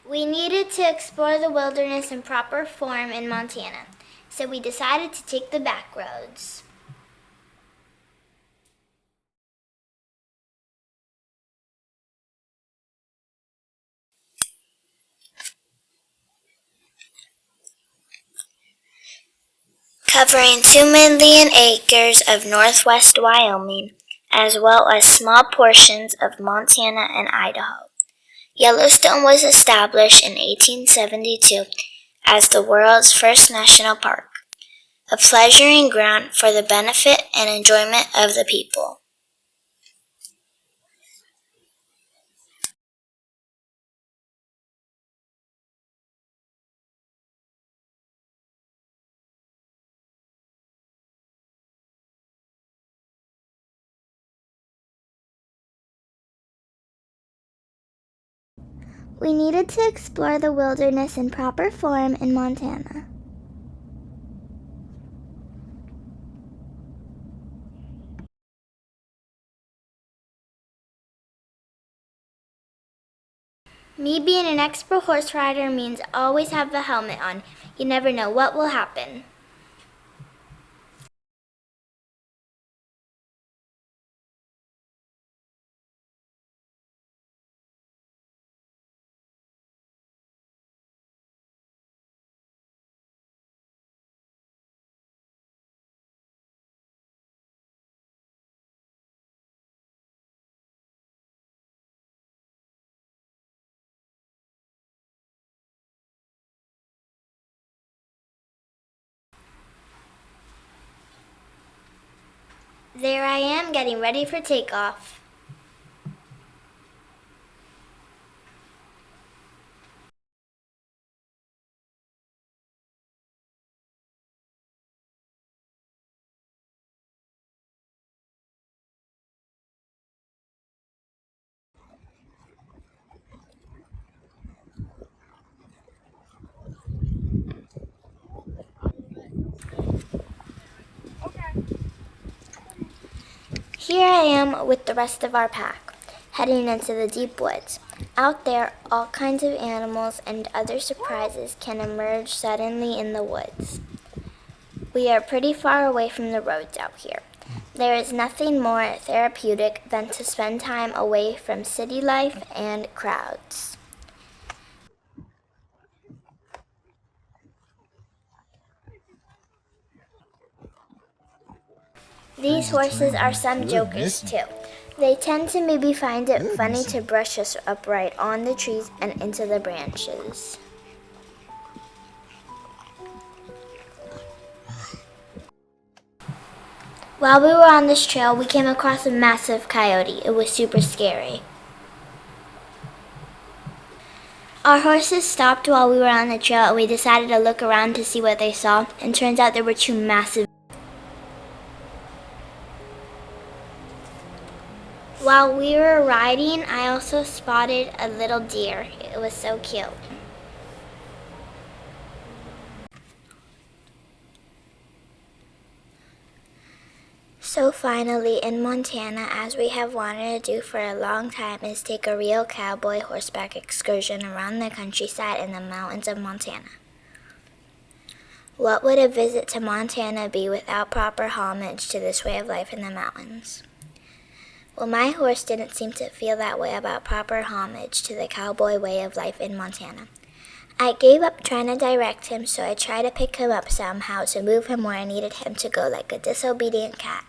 We needed to explore the wilderness in proper form in Montana, so we decided to take the back roads. Covering 2 million acres of northwest Wyoming, as well as small portions of Montana and Idaho. Yellowstone was established in 1872 as the world's first national park, a pleasuring ground for the benefit and enjoyment of the people. We needed to explore the wilderness in proper form in Montana. Me being an expert horse rider means always have the helmet on. You never know what will happen. There I am getting ready for takeoff. Here I am with the rest of our pack, heading into the deep woods. Out there, all kinds of animals and other surprises can emerge suddenly in the woods. We are pretty far away from the roads out here. There is nothing more therapeutic than to spend time away from city life and crowds. These horses are some jokers too. They tend to maybe find it funny to brush us upright on the trees and into the branches. While we were on this trail, we came across a massive coyote. It was super scary. Our horses stopped while we were on the trail and we decided to look around to see what they saw, and turns out there were two massive. While we were riding, I also spotted a little deer. It was so cute. So finally, in Montana, as we have wanted to do for a long time, is take a real cowboy horseback excursion around the countryside in the mountains of Montana. What would a visit to Montana be without proper homage to this way of life in the mountains? Well, my horse didn't seem to feel that way about proper homage to the cowboy way of life in Montana. I gave up trying to direct him, so I tried to pick him up somehow to move him where I needed him to go like a disobedient cat.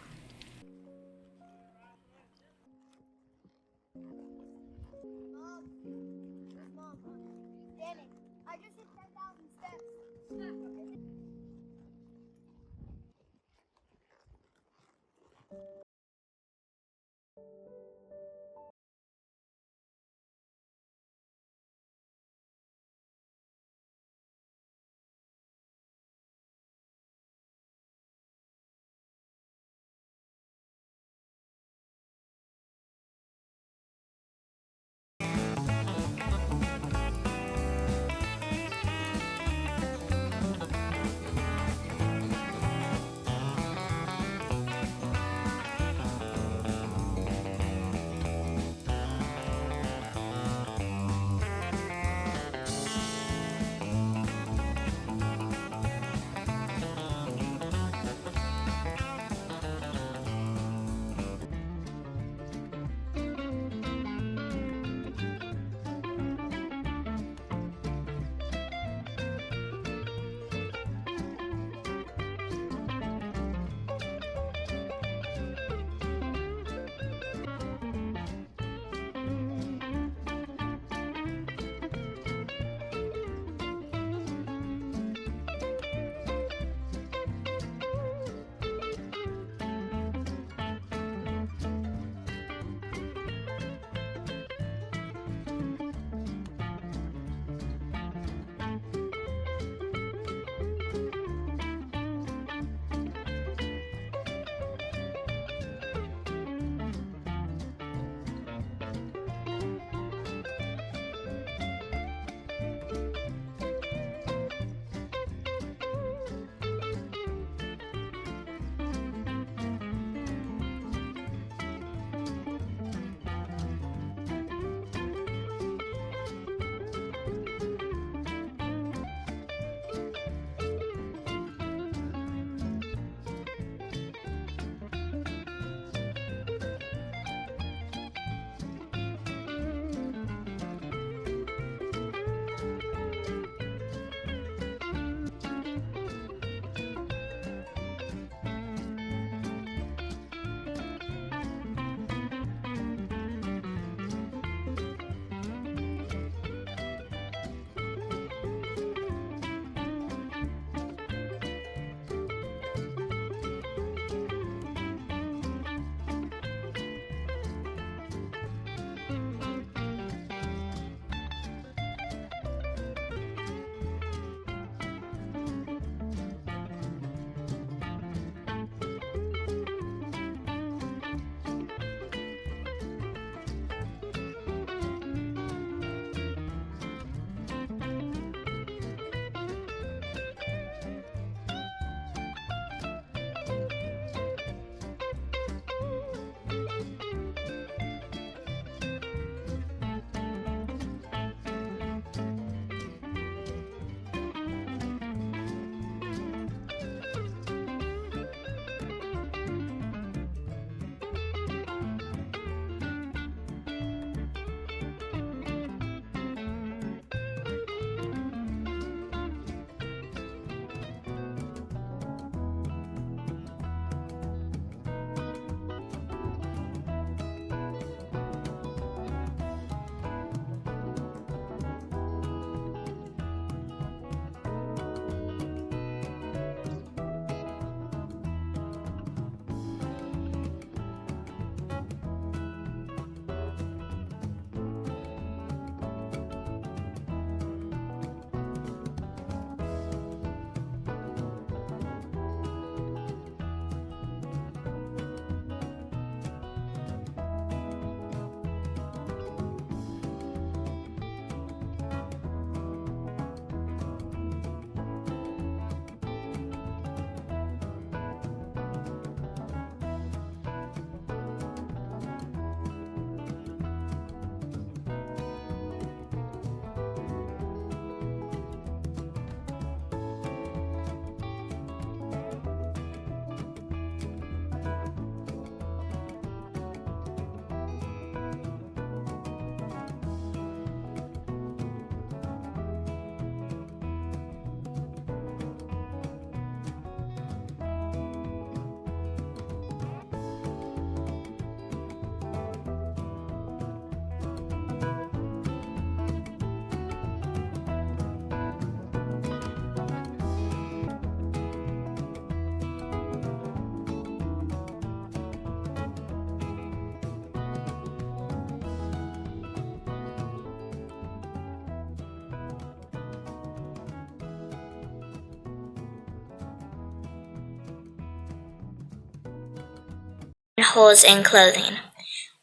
holes in clothing.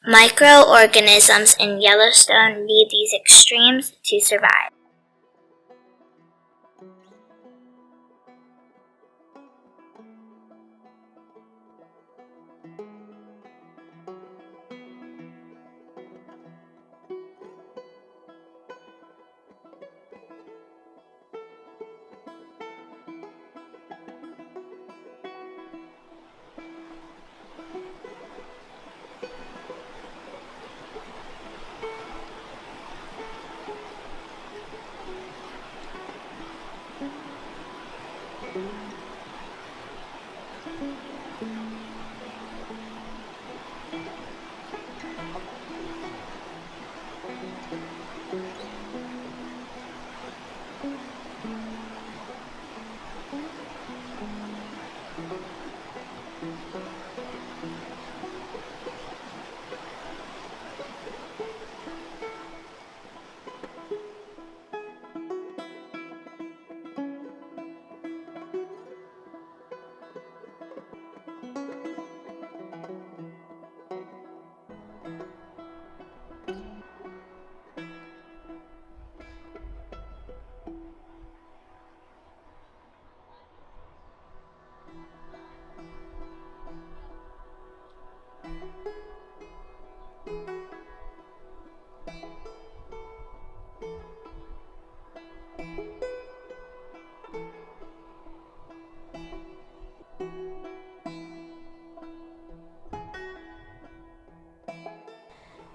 Microorganisms in Yellowstone need these extremes to survive.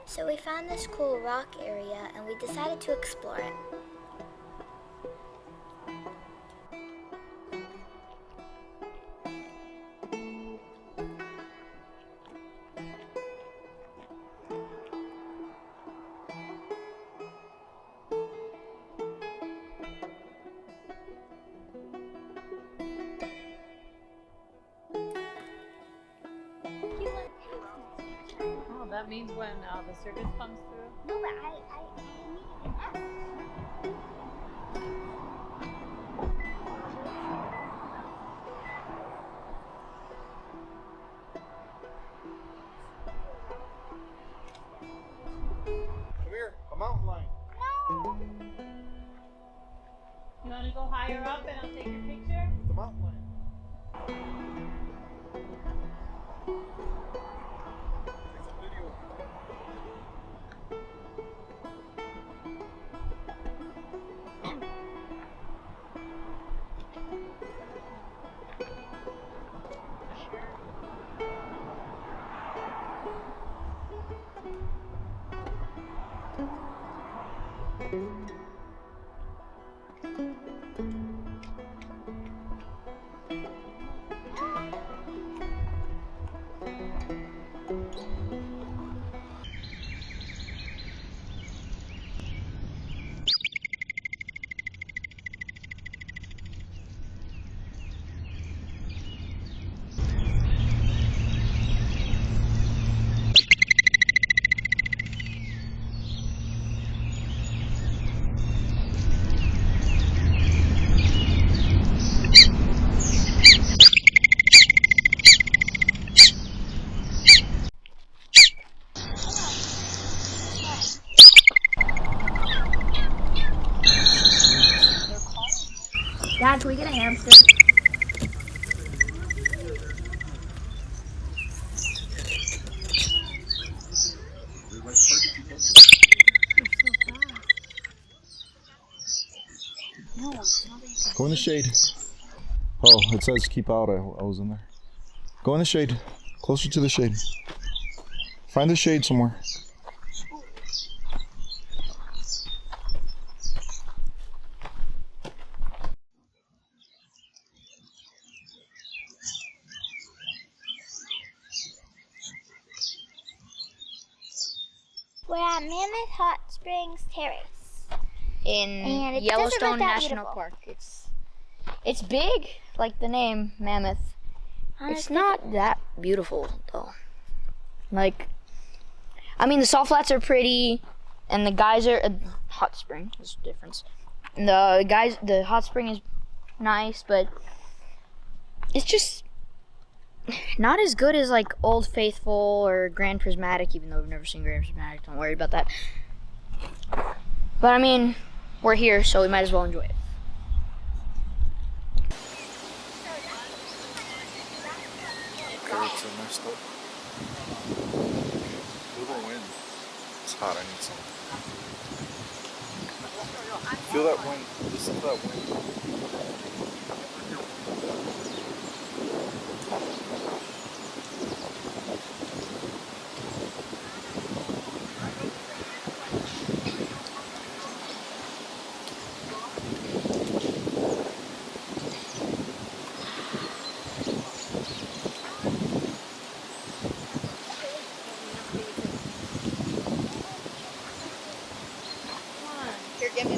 So we found this cool rock area and we decided to explore it. Oh, that means when the circus comes through? No, but I need an F. Come here, a mountain lion. No. You want to go higher up and I'll take your picture? The mountain lion. Take some video. Dad, can we get a hamster? Go in the shade. Oh, it says keep out. I was in there. Go in the shade. Closer to the shade. Find the shade somewhere. We're at Mammoth Hot Springs Terrace. In And it doesn't Yellowstone look that National beautiful. Park. It's big, like the name Mammoth. Honestly, It's not that beautiful though. Like, I mean, the salt flats are pretty, and the geyser, hot spring is the difference. And the hot spring is nice, but it's just Not as good as like Old Faithful or Grand Prismatic, even though I've never seen Grand Prismatic. Don't worry about that. But I mean, we're here, so we might as well enjoy it. Carrots in there still. Feel the wind. It's hot. I need some. Feel that wind. Listen to that wind. Here, give me.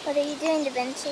What are you doing, Da Vinci?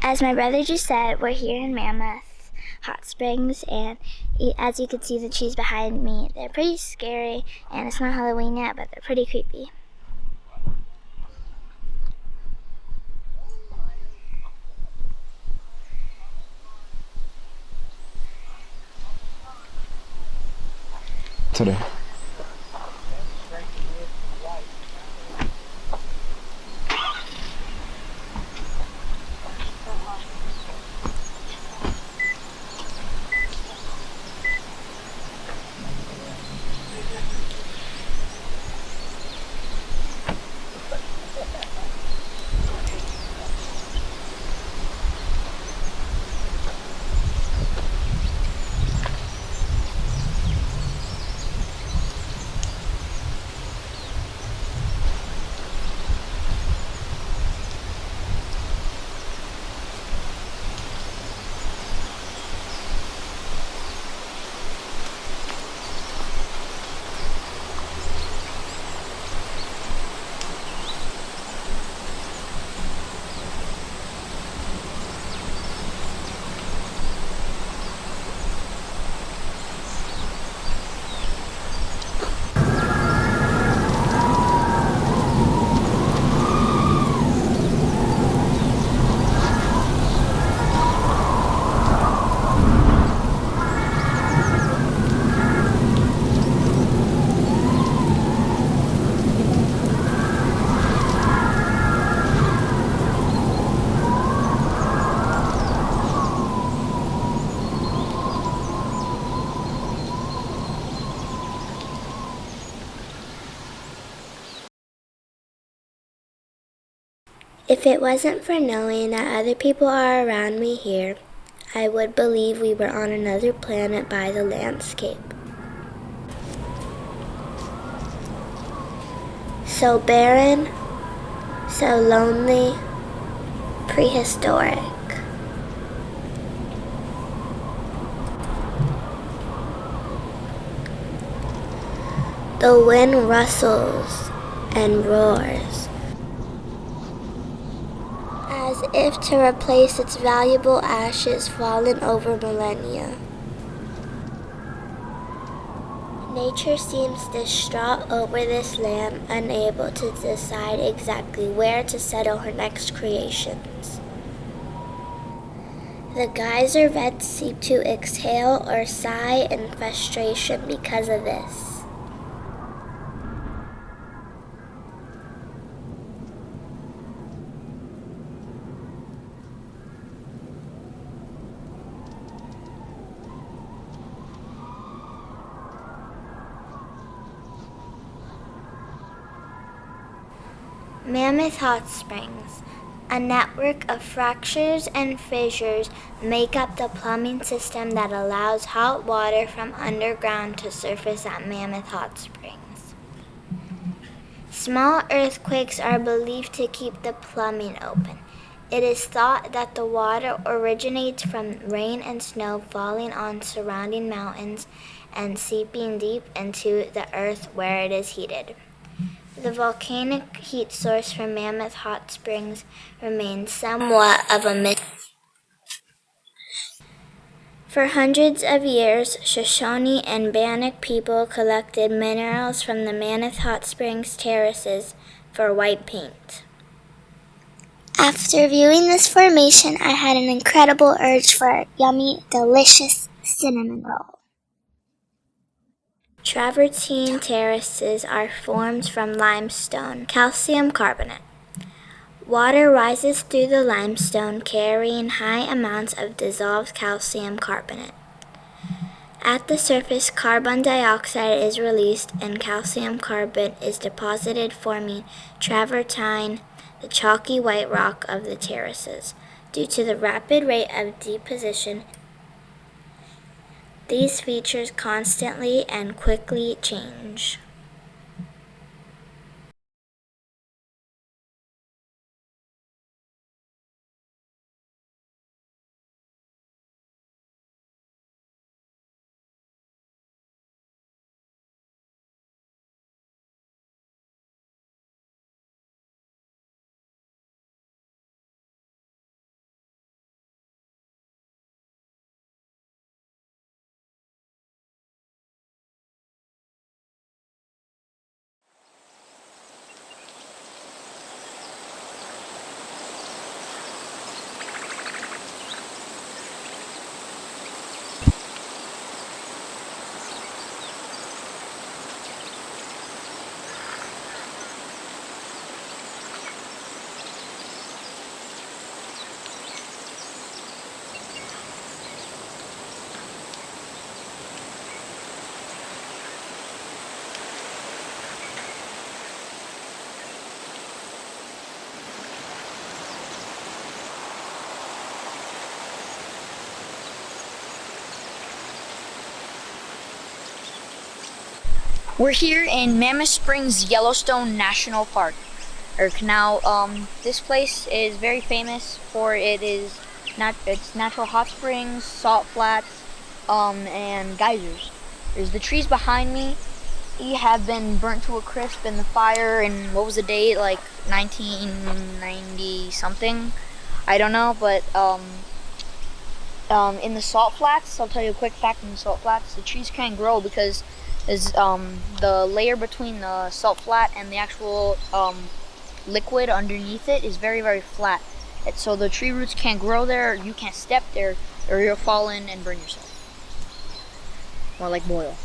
As my brother just said, we're here in Mammoth hot springs, and as you can see the trees behind me, they're pretty scary, and it's not Halloween yet, but they're pretty creepy. Today. If it wasn't for knowing that other people are around me here, I would believe we were on another planet by the landscape. So barren, so lonely, prehistoric. The wind rustles and roars, as if to replace its valuable ashes fallen over millennia. Nature seems distraught over this land, unable to decide exactly where to settle her next creations. The geyser vents seem to exhale or sigh in frustration because of this. Mammoth Hot Springs. A network of fractures and fissures make up the plumbing system that allows hot water from underground to surface at Mammoth Hot Springs. Small earthquakes are believed to keep the plumbing open. It is thought that the water originates from rain and snow falling on surrounding mountains and seeping deep into the earth where it is heated. The volcanic heat source for Mammoth Hot Springs remains somewhat of a myth. For hundreds of years, Shoshone and Bannock people collected minerals from the Mammoth Hot Springs terraces for white paint. After viewing this formation, I had an incredible urge for a yummy, delicious cinnamon roll. Travertine terraces are formed from limestone, calcium carbonate. Water rises through the limestone carrying high amounts of dissolved calcium carbonate. At the surface, carbon dioxide is released and calcium carbonate is deposited, forming travertine, the chalky white rock of the terraces. Due to the rapid rate of deposition, these features constantly and quickly change. We're here in Mammoth Springs, Yellowstone National Park, or canal. This place is very famous for its natural hot springs, salt flats, and geysers. There's the trees behind me. Have been burnt to a crisp in the fire in, what was the date, like 1990 something, I don't know, but in the salt flats, I'll tell you a quick fact. In the salt flats, the trees can't grow because the layer between the salt flat and the actual liquid underneath it is very, very flat. So the tree roots can't grow there, you can't step there, or you'll fall in and burn yourself. Or like boil.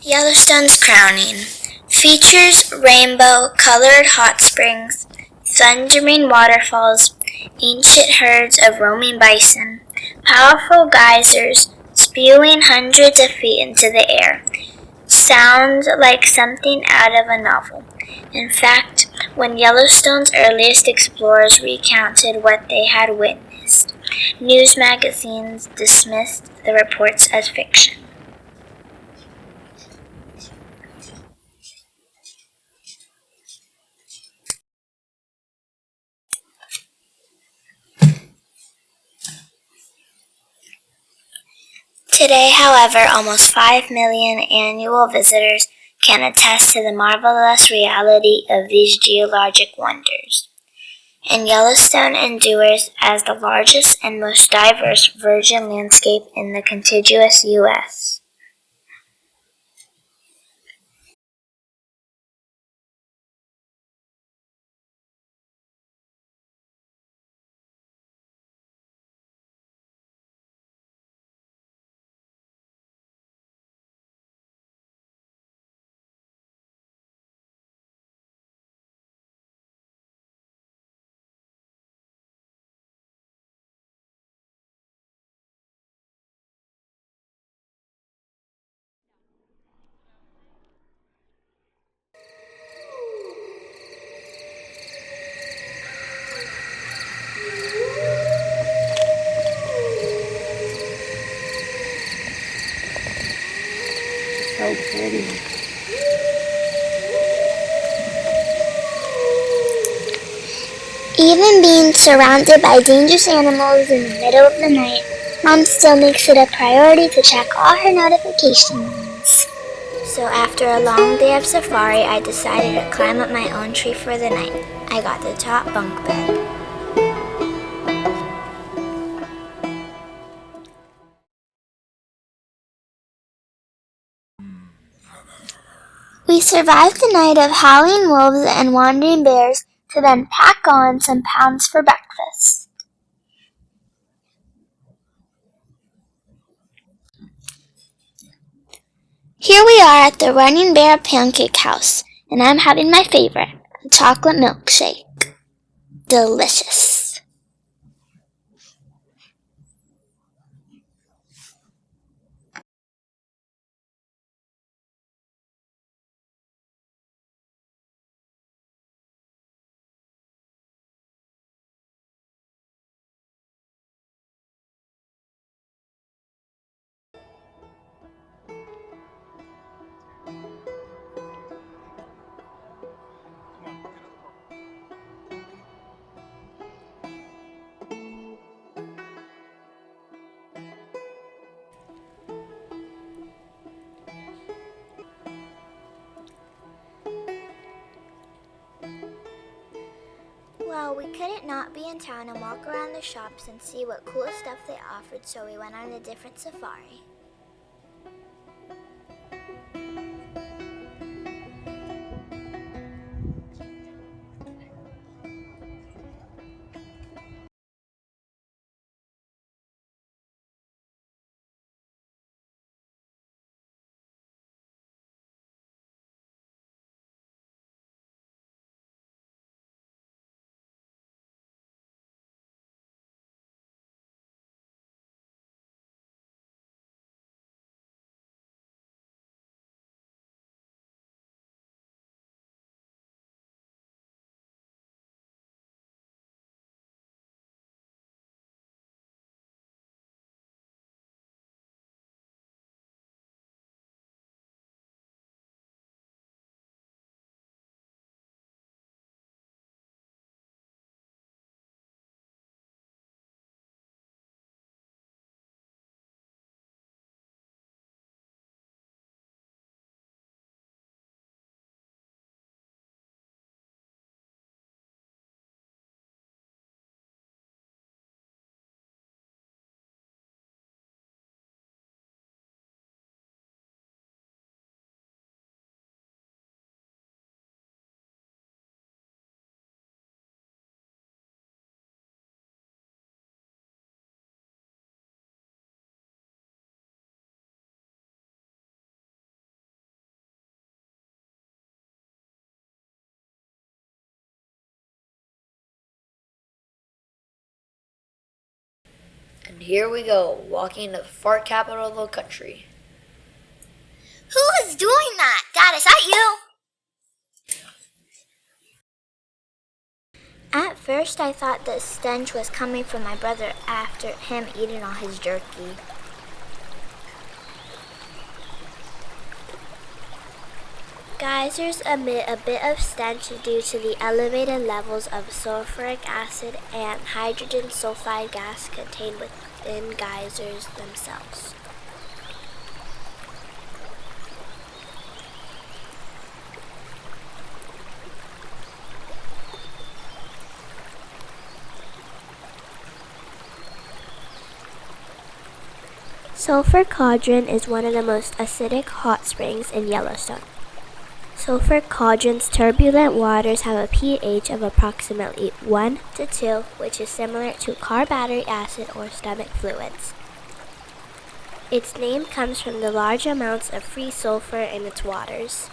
Yellowstone's crowning features rainbow-colored hot springs, thundering waterfalls, ancient herds of roaming bison, powerful geysers spewing hundreds of feet into the air. Sounds like something out of a novel. In fact, when Yellowstone's earliest explorers recounted what they had witnessed, news magazines dismissed the reports as fiction. Today, however, almost 5 million annual visitors can attest to the marvelous reality of these geologic wonders. And Yellowstone endures as the largest and most diverse virgin landscape in the contiguous U.S. So pretty. Even being surrounded by dangerous animals in the middle of the night, Mom still makes it a priority to check all her notifications. So after a long day of safari, I decided to climb up my own tree for the night. I got the top bunk bed. We survived the night of howling wolves and wandering bears to then pack on some pounds for breakfast. Here we are at the Running Bear Pancake House, and I'm having my favorite, a chocolate milkshake. Delicious. Well, we couldn't not be in town and walk around the shops and see what cool stuff they offered, so we went on a different safari. And here we go, walking into the fart capital of the country. Who is doing that? Dad, is that you? At first, I thought the stench was coming from my brother after him eating all his jerky. Geysers emit a bit of stench due to the elevated levels of sulfuric acid and hydrogen sulfide gas contained within geysers themselves. Sulfur Cauldron is one of the most acidic hot springs in Yellowstone. Sulfur Cauldron's turbulent waters have a pH of approximately 1 to 2, which is similar to carbonatic acid or stomach fluids. Its name comes from the large amounts of free sulfur in its waters.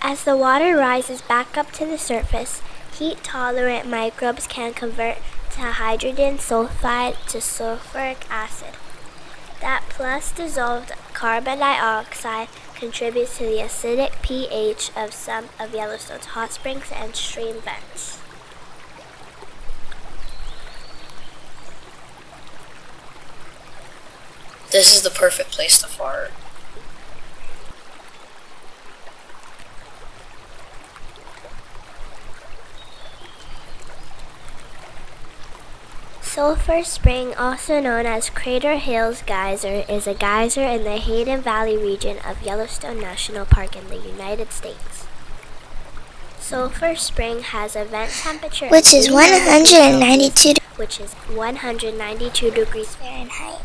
As the water rises back up to the surface, heat-tolerant microbes can convert to hydrogen sulfide to sulfuric acid. That plus dissolved carbon dioxide contributes to the acidic pH of some of Yellowstone's hot springs and stream vents. This is the perfect place to fart. Sulphur Spring, also known as Crater Hills Geyser, is a geyser in the Hayden Valley region of Yellowstone National Park in the United States. Sulphur Spring has a vent temperature which is 192 degrees Fahrenheit.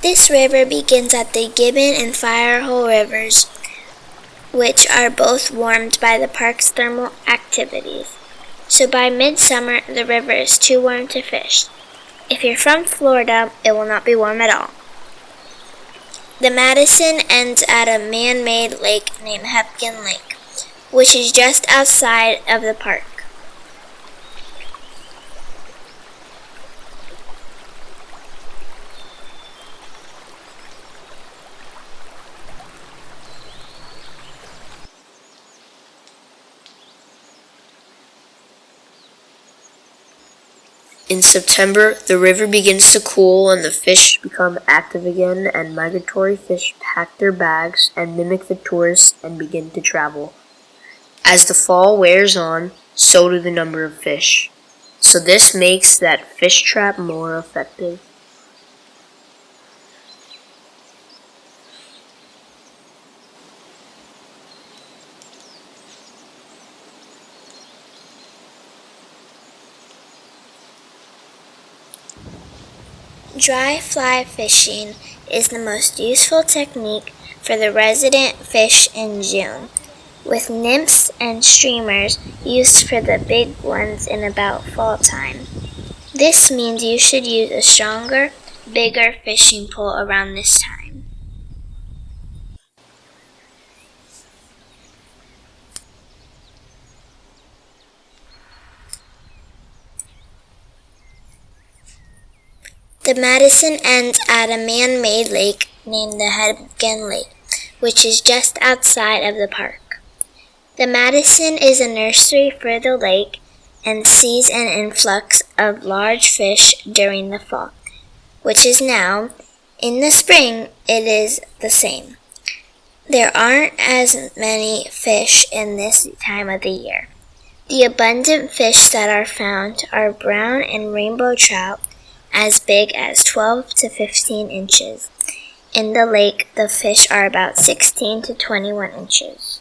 This river begins at the Gibbon and Firehole rivers, which are both warmed by the park's thermal activities. So by midsummer, the river is too warm to fish. If you're from Florida, it will not be warm at all. The Madison ends at a man-made lake named Hepkin Lake, which is just outside of the park. In September, the river begins to cool and the fish become active again, and migratory fish pack their bags and mimic the tourists and begin to travel. As the fall wears on, so do the number of fish. So this makes that fish trap more effective. Dry fly fishing is the most useful technique for the resident fish in June, with nymphs and streamers used for the big ones in about fall time. This means you should use a stronger, bigger fishing pole around this time. The Madison ends at a man-made lake named the Hebgen Lake, which is just outside of the park. The Madison is a nursery for the lake and sees an influx of large fish during the fall, which is now. In the spring, it is the same. There aren't as many fish in this time of the year. The abundant fish that are found are brown and rainbow trout as big as 12 to 15 inches. In the lake, the fish are about 16 to 21 inches.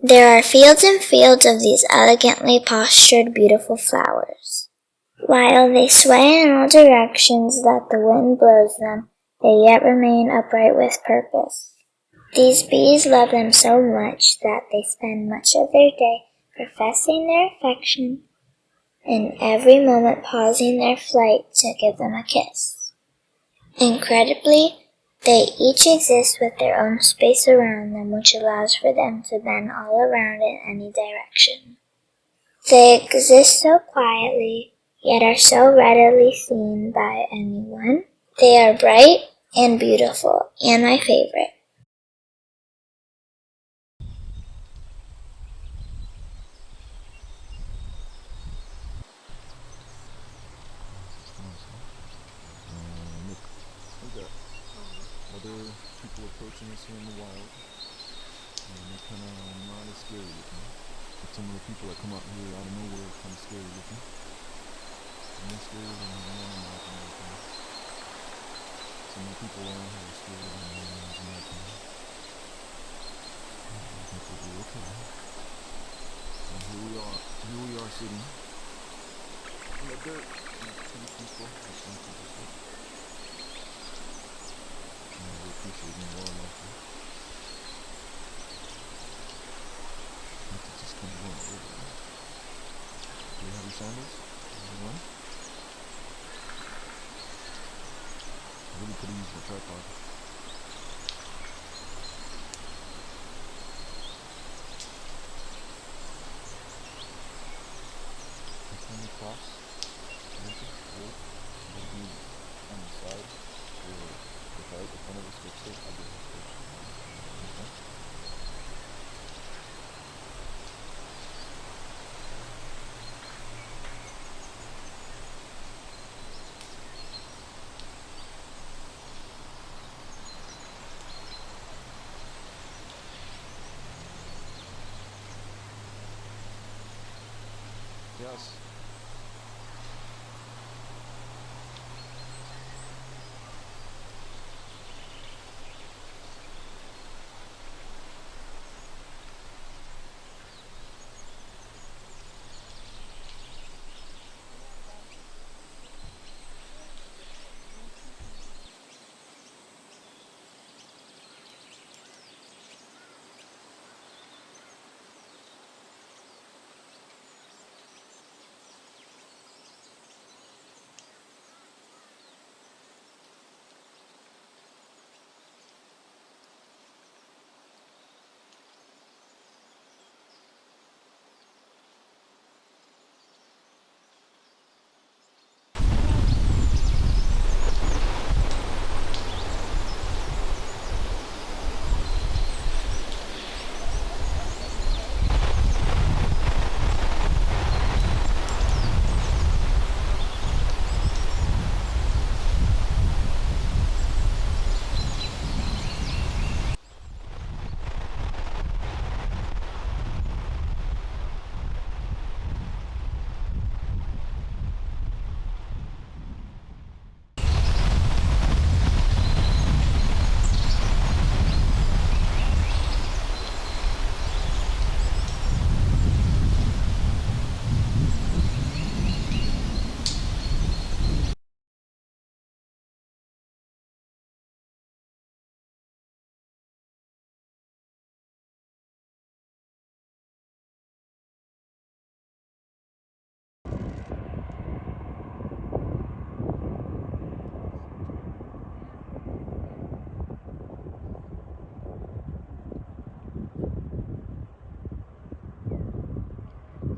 There are fields and fields of these elegantly postured, beautiful flowers. While they sway in all directions that the wind blows them, they yet remain upright with purpose. These bees love them so much that they spend much of their day professing their affection and every moment pausing their flight to give them a kiss. Incredibly, they each exist with their own space around them, which allows for them to bend all around in any direction. They exist so quietly, yet are so readily seen by anyone. They are bright and beautiful, and my favorite. Look at other people approaching us here in the wild, and they're kind of not as scary looking. But some of the people that come out here out of nowhere are kind of scary looking. More scary than the one in North America. Some of the people around here are scarier than the one in North America. I think we'll be okay. And here we are sitting in the dirt. Some people. We're appreciating the wildlife. It's just kind of going over. Do you have your sandals? One? I really could have used the tripod. It's only cross. Wood. It'll be on the side. Or if one of us fixed it, I'll get it fixed. Okay? Yes.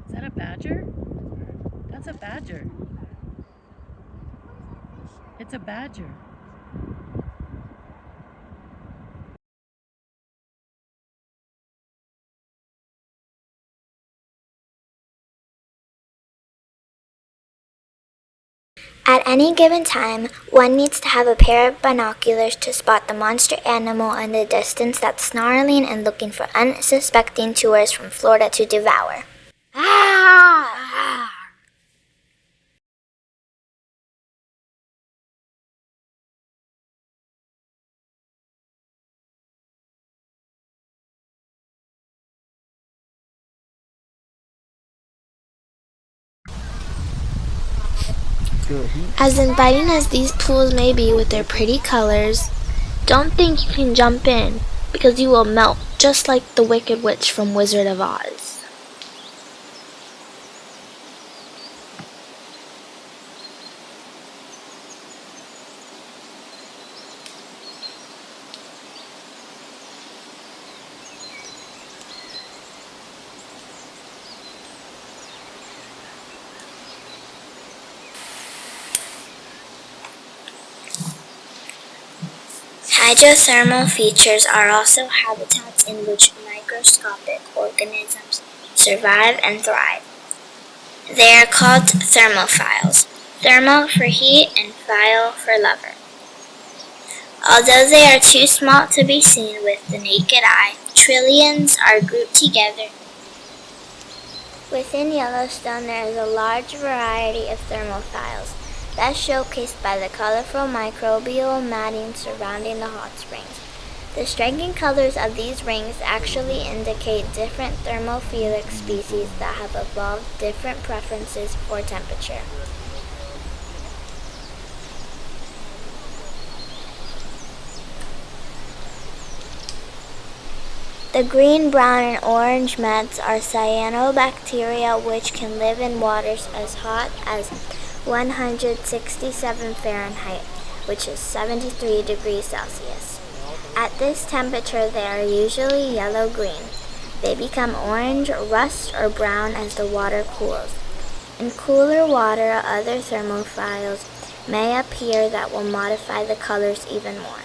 Is that a badger? That's a badger. It's a badger. At any given time, one needs to have a pair of binoculars to spot the monster animal in the distance that's snarling and looking for unsuspecting tourists from Florida to devour. Ah! As inviting as these pools may be with their pretty colors, don't think you can jump in, because you will melt just like the Wicked Witch from Wizard of Oz. Hydrothermal features are also habitats in which microscopic organisms survive and thrive. They are called thermophiles. Thermo for heat and phile for lover. Although they are too small to be seen with the naked eye, trillions are grouped together. Within Yellowstone, there is a large variety of thermophiles, that's showcased by the colorful microbial matting surrounding the hot springs. The striking colors of these rings actually indicate different thermophilic species that have evolved different preferences for temperature. The green, brown, and orange mats are cyanobacteria, which can live in waters as hot as 167 Fahrenheit, which is 73 degrees Celsius. At this temperature, they are usually yellow-green. They become orange, rust, or brown as the water cools. In cooler water, other thermophiles may appear that will modify the colors even more.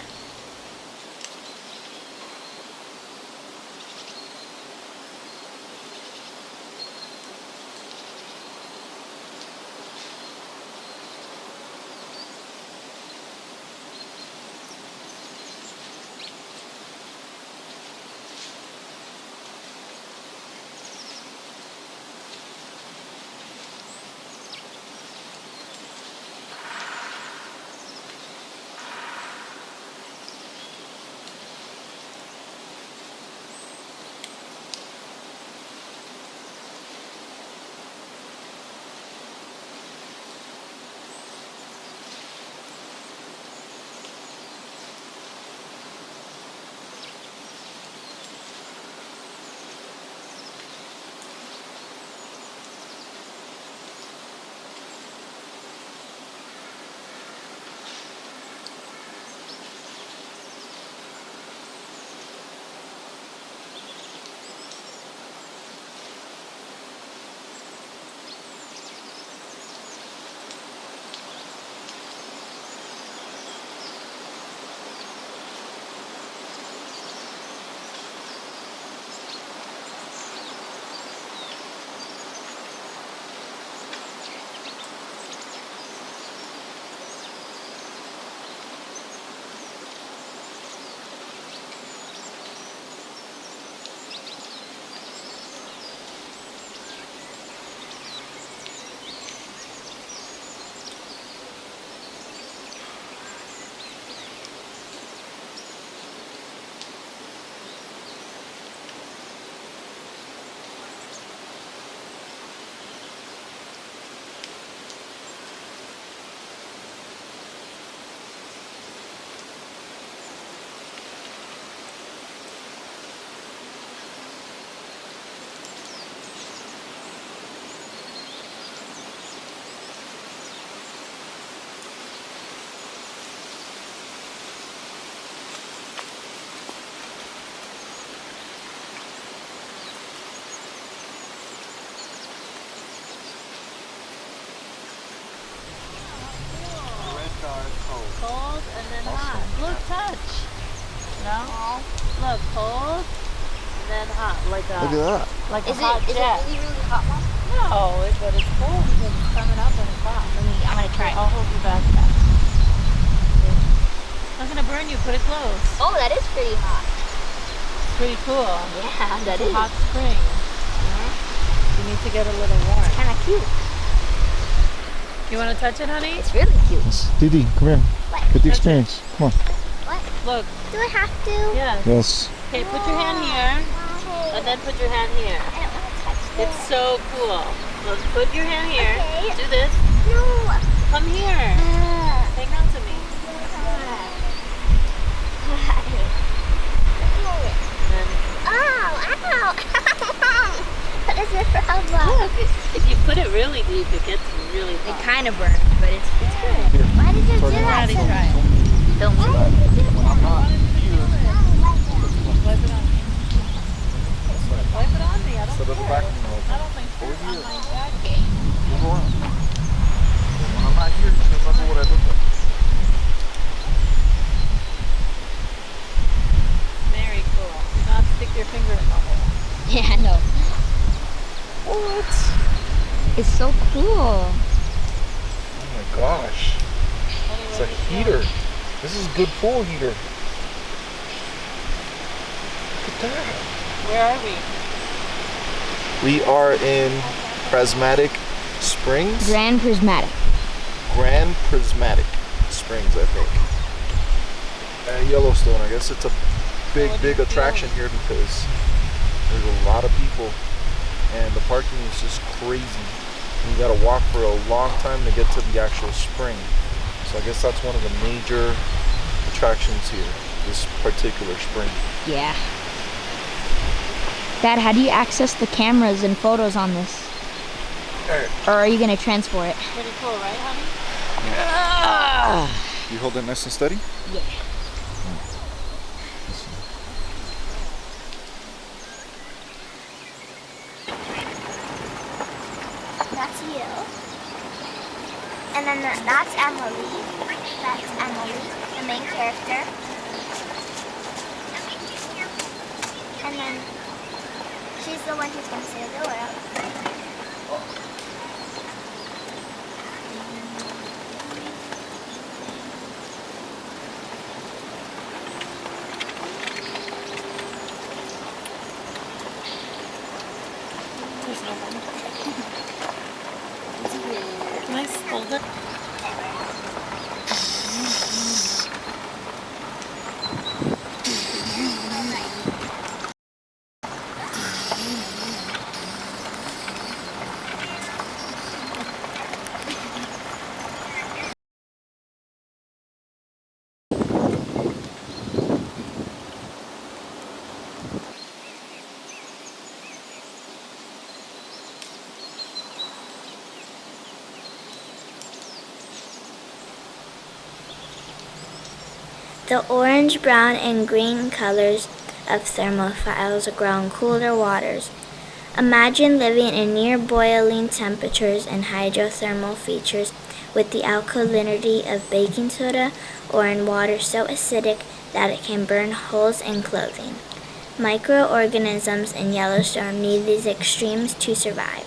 Cold and then hot. Look, touch. No? Look, cold then hot, like a Look at that. like a Is hot it jet. really, really hot, Mom? No, but it's cool because it's coming up and it's hot. I'm gonna try. I'll hold your backpack. It's not gonna burn you. Put it close. Oh, that is pretty hot. It's pretty cool. Yeah, that It's a is. hot spring. You need to get a little warm. Kind of cute. You want to touch it, honey? It's really cute. Didi, come here. What? Get the experience. Come on. What? Look. Do I have to? Yes. Yes. Okay, put your hand here, and then put your hand here. I don't want to touch this. It's so cool. Let's put your hand here. Okay. Do this. No. Come here. Hang on to me. And Ow! What is your problem? look, if you put it really deep, it gets really It hot. kind of burns, but it's good. Why did you do Turn it that Daddy, to me? try it. Film it. When I'm not here, Wipe it on me. Wipe it on me. I don't set it care. back. I don't think so. Over here. On my jacket. Move around. When I'm not here, you can remember what I look like. Very cool. Do not stick your finger in the hole. Yeah, no. What? It's so cool. Oh my gosh. It's a heater. This is a good pool heater. Look at that. Where are we? We are in Prismatic Springs. Grand Prismatic. Grand Prismatic Springs, I think. Yellowstone, I guess it's a big attraction here because there's a lot of people and the parking is just crazy. And you gotta walk for a long time to get to the actual spring. So I guess that's one of the major attractions here, this particular spring. Yeah. Dad, how do you access the cameras and photos on this? Or are you gonna transfer it? Pretty cool, right, honey? You hold it nice and steady? Yeah. That's you. And then that's Emily. That's Emily, the main character. And then she's the one who's going to save the world. There's no one. Nice. Hold it. The orange, brown, and green colors of thermophiles grow in cooler waters. Imagine living in near boiling temperatures and hydrothermal features with the alkalinity of baking soda or in water so acidic that it can burn holes in clothing. Microorganisms in Yellowstone need these extremes to survive.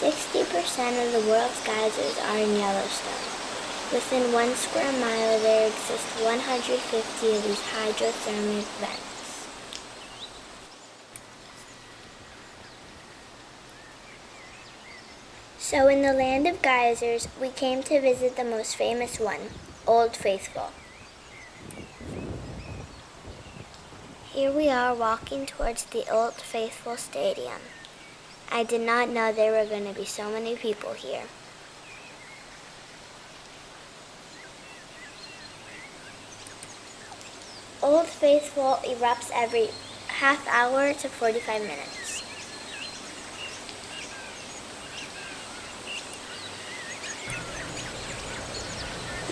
60% of the world's geysers are in Yellowstone. Within 1 square mile, there exist 150 of these hydrothermal vents. So in the land of geysers, we came to visit the most famous one, Old Faithful. Here we are walking towards the Old Faithful Stadium. I did not know there were going to be so many people here. Old Faithful erupts every half hour to 45 minutes.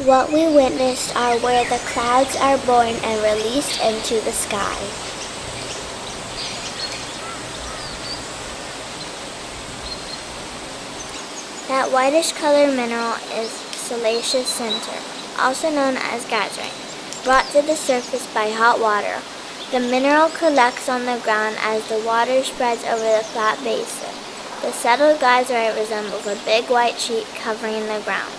What we witnessed are where the clouds are born and released into the sky. That whitish color mineral is siliceous center, also known as geyser, brought to the surface by hot water. The mineral collects on the ground as the water spreads over the flat basin. The settled geyser resembles a big white sheet covering the ground.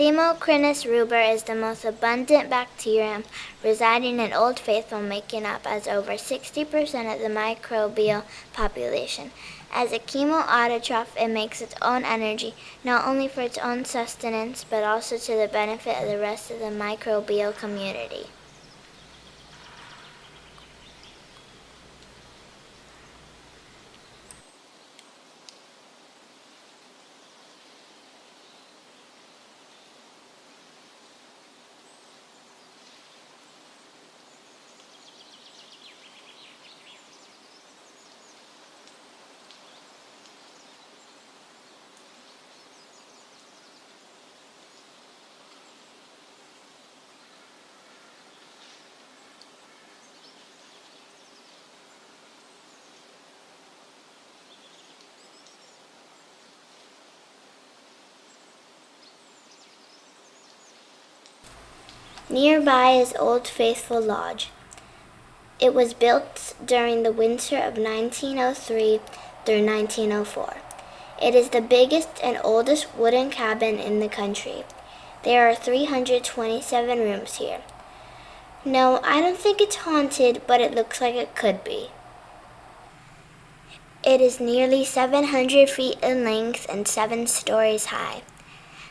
Thermocrinus ruber is the most abundant bacterium residing in Old Faithful, making up as over 60% of the microbial population. As a chemoautotroph, it makes its own energy, not only for its own sustenance, but also to the benefit of the rest of the microbial community. Nearby is Old Faithful Lodge. It was built during the winter of 1903 through 1904. It is the biggest and oldest wooden cabin in the country. There are 327 rooms here. No, I don't think it's haunted, but it looks like it could be. It is nearly 700 feet in length and 7 stories high.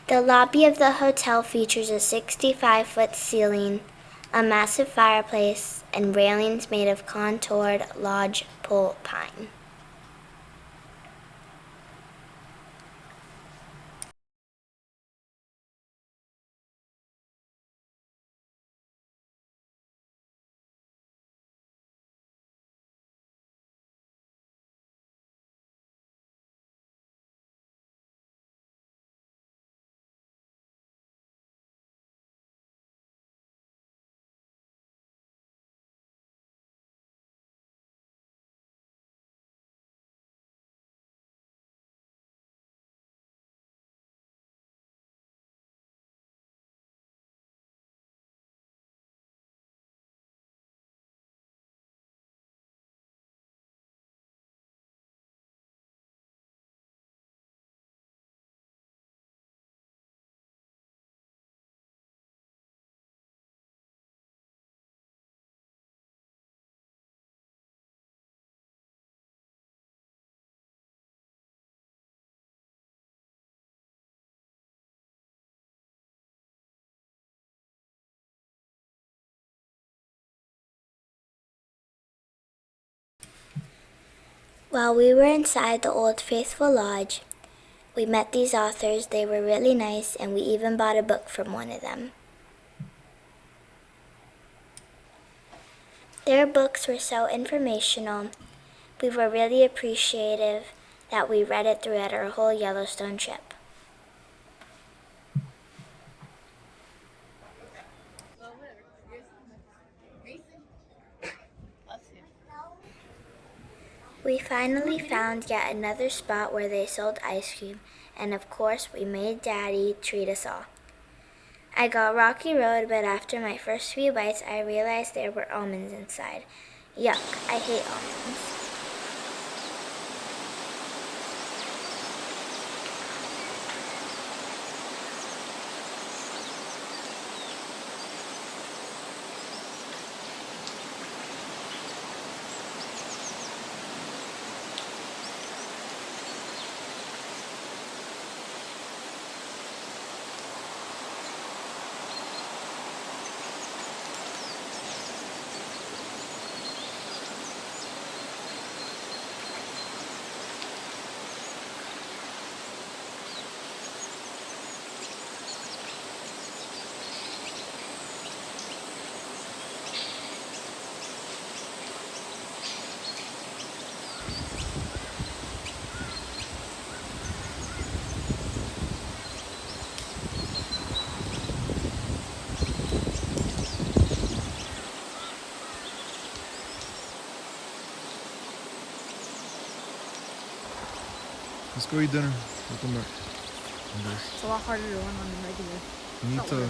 The lobby of the hotel features a 65-foot ceiling, a massive fireplace, and railings made of contoured lodgepole pine. While we were inside the Old Faithful Lodge, we met these authors. They were really nice, and we even bought a book from one of them. Their books were so informational. We were really appreciative that we read it throughout our whole Yellowstone trip. We finally found yet another spot where they sold ice cream, and of course we made Daddy treat us all. I got Rocky Road, but after my first few bites I realized there were almonds inside. Yuck, I hate almonds. Let's go eat dinner. We'll come back. It's a lot harder to run on than regular.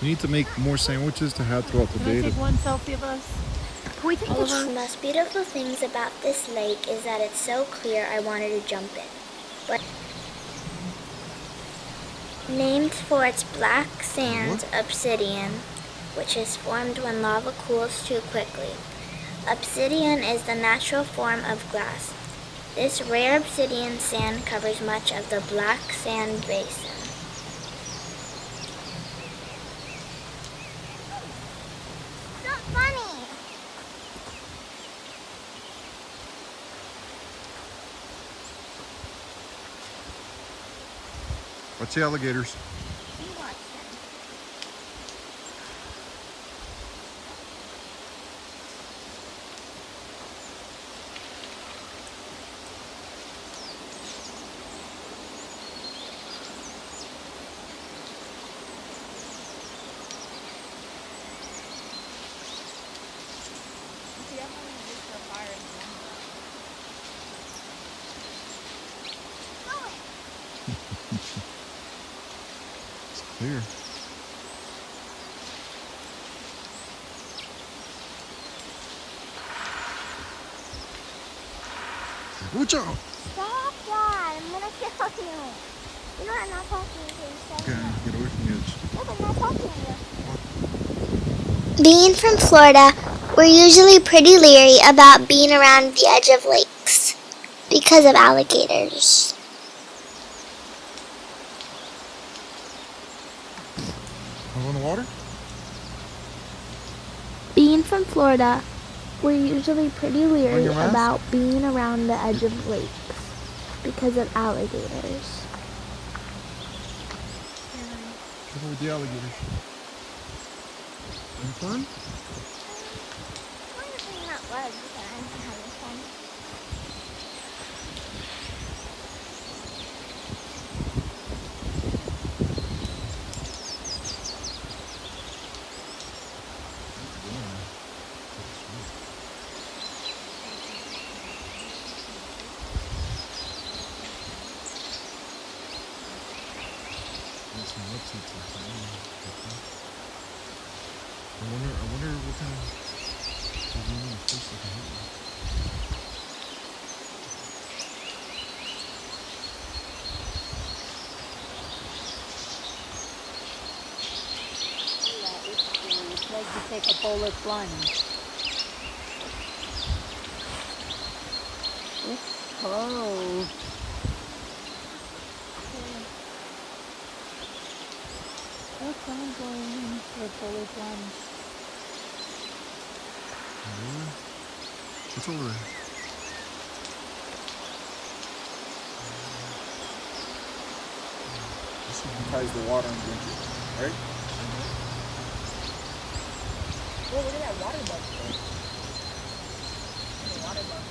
We need to make more sandwiches to have throughout the Can I day. take one selfie of us? Can we take the most beautiful things about this lake is that it's so clear I wanted to jump in. But named for its black sand obsidian, which is formed when lava cools too quickly. Obsidian is the natural form of glass. This rare obsidian sand covers much of the black sand basin. Not funny! Watch the alligators. You watch them. It's clear. Watch out! Stop that! I'm gonna kill you. You know I'm not talking to you. Okay, get away from the edge. No, but I'm not talking to you. Being from Florida, we're usually pretty leery about being around the edge of lakes because of alligators. Come on the water? Being from Florida, we're usually pretty Wear leery your mask? about being around the edge of lakes because of alligators. Careful with the alligators. Having fun? I wonder what kind of fish they can hit me. It's like you take a polar plunge. It's cold. Look, someone's going in for a polar plunge. What's over there? ties the water and drink it, right? Oh, look at that water bug there. Water bug.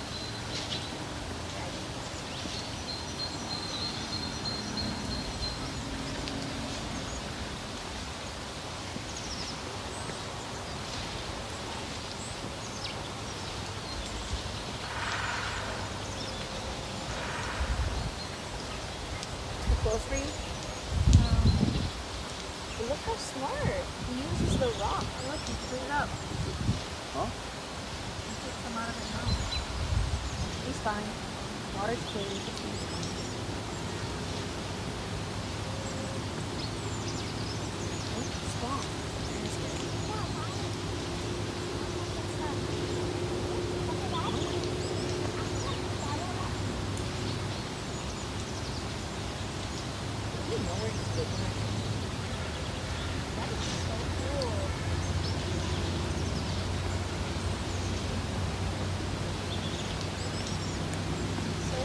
Too close for you? But look how smart. He uses the rock. Oh, look, he threw it up. Huh? He took some out of his mouth. He's fine. Water's clear. You can see he's fine. Oh, swamp. You know where he's living right now. That is so cool. So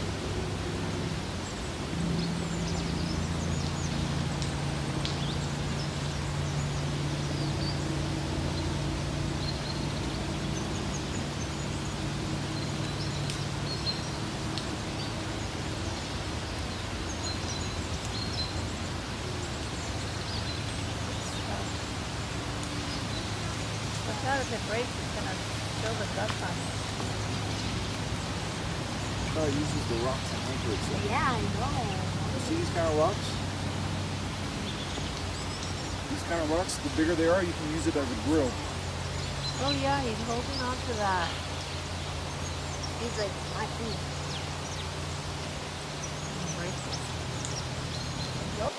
watch out, if it breaks, it's gonna spill the guts on it. It uses the rocks to anchor itself. Yeah, I know. See these kind of rocks? These kind of rocks, the bigger they are, you can use it as a grill. Oh yeah, he's holding on to that. He's like, my feet. Break it. Yup.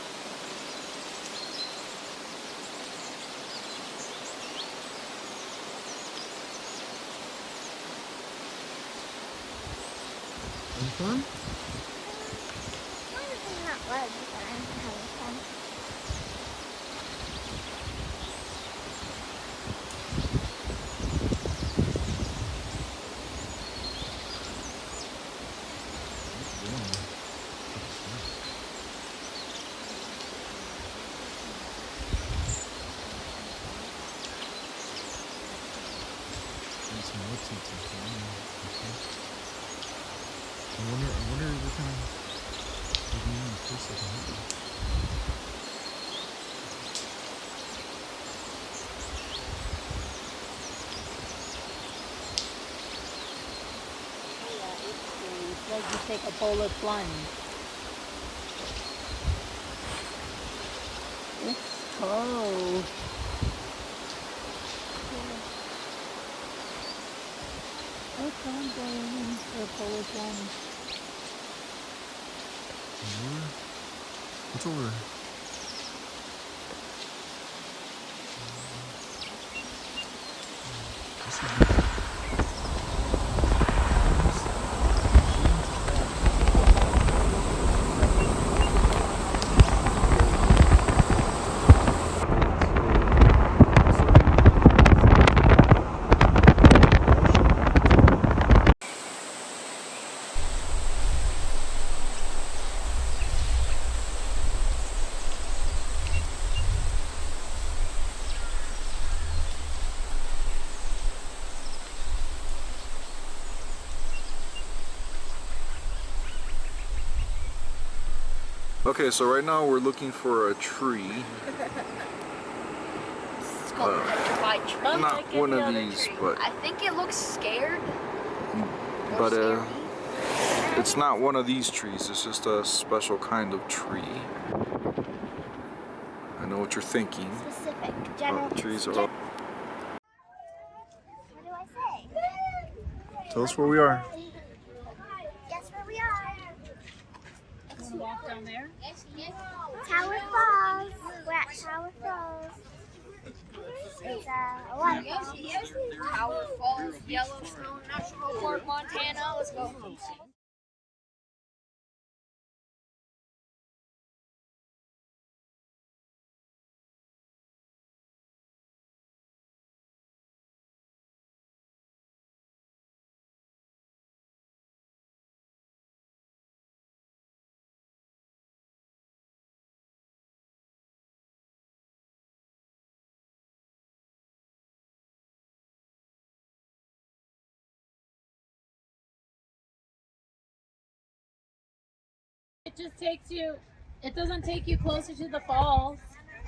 Having fun? I'm not legs, but I'm having fun. I wonder what kind of fish they can help you. It's like you take a polar plunge. It's cold. Look, I'm going in for a polar plunge. What's over there? Okay, so right now we're looking for a tree. It's called a petrified tree. Not one of these, but I think it looks scared. but it's not one of these trees. It's just a special kind of tree. I know what you're thinking. Specific, general. Trees are. What do I say? Tell us where we are. Guess where we are? You wanna walk down there? Tower Falls. We're at Tower Falls. It's a waterfall. Tower Falls, Yellowstone National Park, Montana. Let's go. just takes you. It doesn't take you closer to the falls.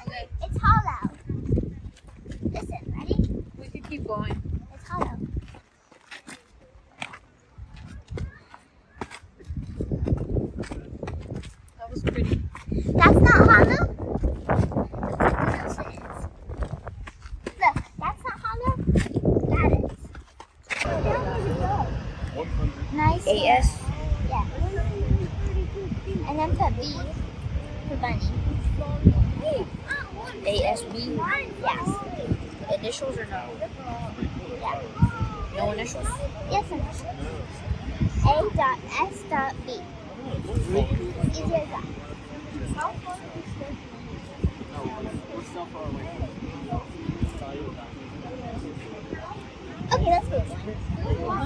Okay. It's hollow. Listen, ready? We could keep going. It's hollow. That was pretty. That's not hollow? Yes, it is. Look, that's not hollow? That is. Nice. AS. Yeah. And then put B for bunny. ASB. Yes. Initials or no? Yeah. No initials? Yes, initials. A.S.B. Easy as that. Okay, let's go.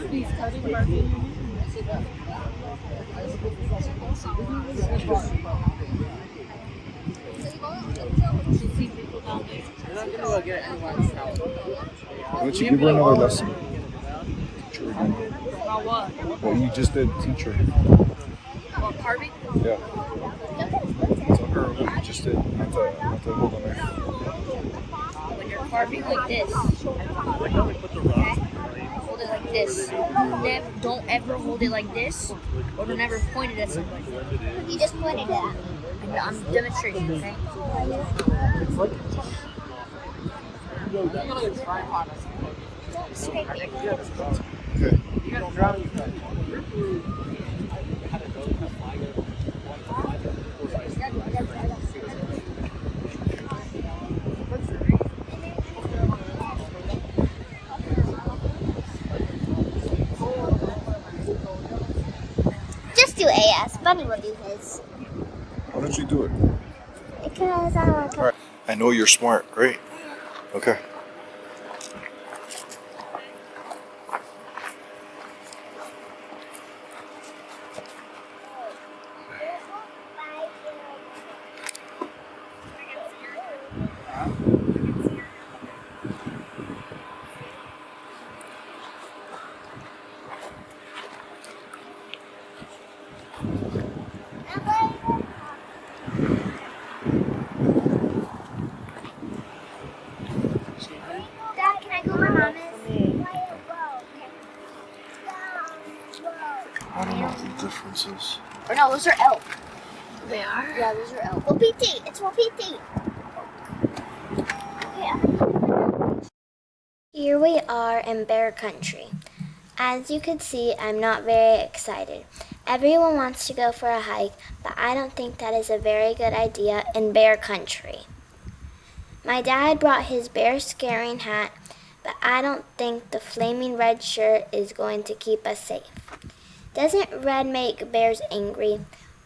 He's cutting barking. You see people down there. Why don't you give her another lesson? Teach her again. About what? What you just did, teach her. About carving? Yeah. Tell her what you just did. Not to hold on there. When you're carving like this, okay? Hold it like this. Don't ever hold it like this, or don't ever point it at somebody. You just pointed it at me. I'm demonstrating, okay? Scrape it. Okay. Just do AS. Bunny will do his. Why don't you do it? Because I want to. All right. I know you're smart. Great. Okay. Dad, can I go where Mom is? I don't know what the difference is. Or no, those are elk. They are? Yeah, those are elk. Wapiti. It's Wapiti. Here we are in bear country. As you can see, I'm not very excited. Everyone wants to go for a hike, but I don't think that is a very good idea in bear country. My dad brought his bear scaring hat, but I don't think the flaming red shirt is going to keep us safe. Doesn't red make bears angry,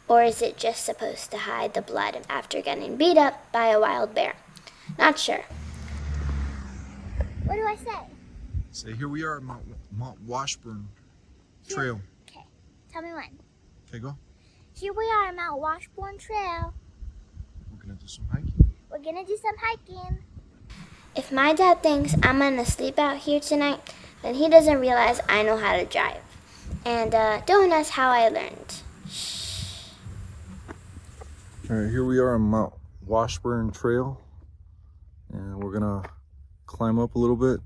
or is it just supposed to hide the blood after getting beat up by a wild bear? Not sure. What do I say? Say, here we are at Mount Washburn Trail. Okay, tell me when. Okay, go. Here we are at Mount Washburn Trail. We're gonna do some hiking. We're gonna do some hiking. If my dad thinks I'm gonna sleep out here tonight, then he doesn't realize I know how to drive. And don't ask how I learned. All right, here we are on Mount Washburn Trail, and we're gonna climb up a little bit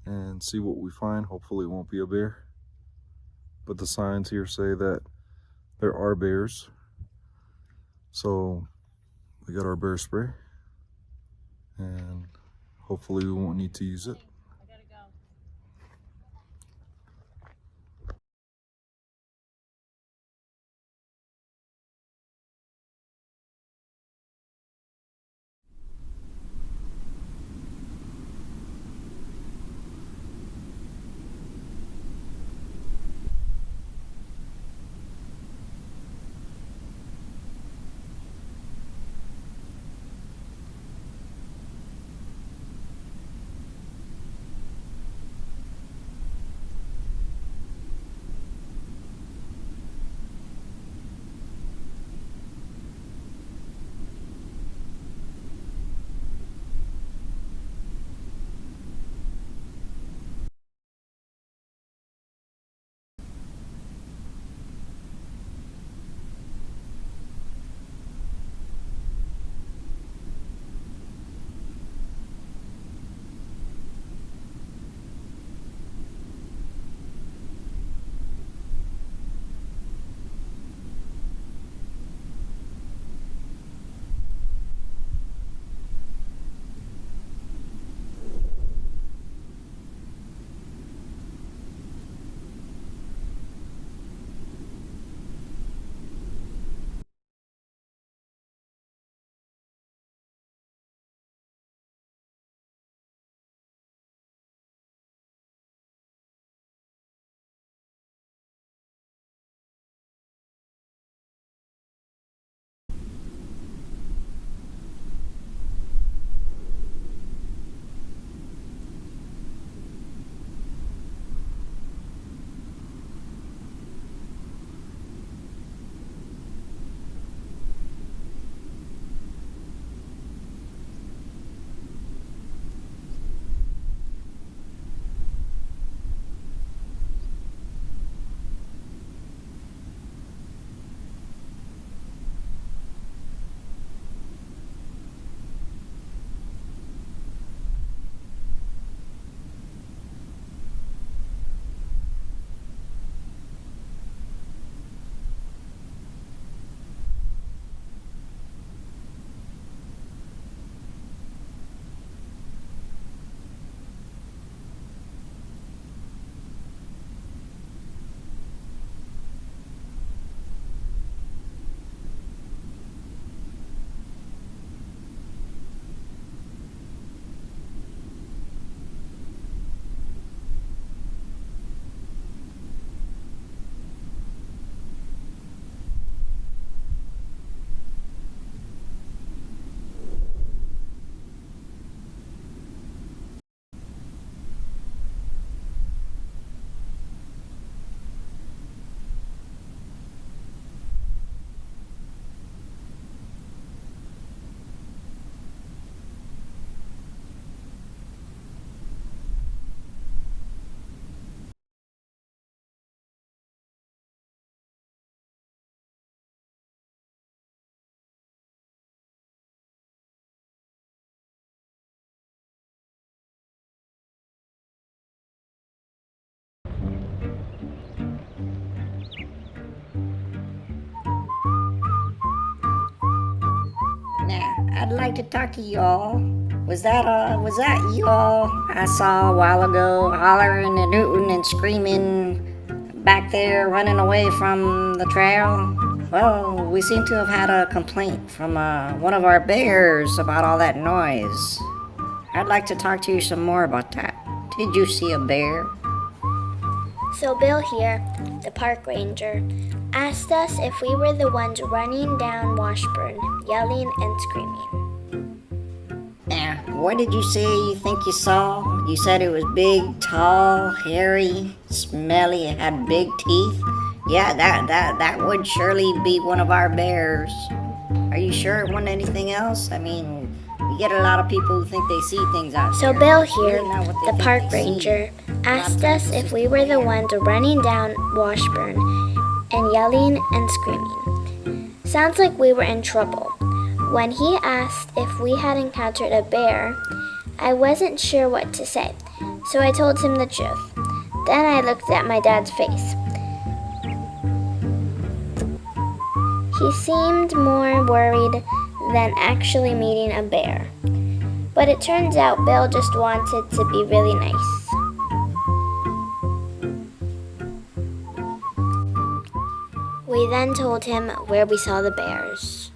and see what we find. Hopefully it won't be a bear, but the signs here say that there are bears. So we got our bear spray, and hopefully we won't need to use it. I'd like to talk to y'all. Was that y'all I saw a while ago hollering and hooting and screaming back there running away from the trail? Well, we seem to have had a complaint from one of our bears about all that noise. I'd like to talk to you some more about that. Did you see a bear? So Bill here, the park ranger, asked us if we were the ones running down Washburn, yelling and screaming. Yeah, what did you say you think you saw? You said it was big, tall, hairy, smelly, it had big teeth? Yeah, that would surely be one of our bears. Are you sure it wasn't anything else? I mean, we get a lot of people who think they see things out So there. Bill It's really here, not what they the think park they see. ranger, asked Not us that if we were the ones running down Washburn and yelling and screaming. Sounds like we were in trouble. When he asked if we had encountered a bear, I wasn't sure what to say, so I told him the truth. Then I looked at my dad's face. He seemed more worried than actually meeting a bear. But it turns out Bill just wanted to be really nice. We then told him where we saw the bears.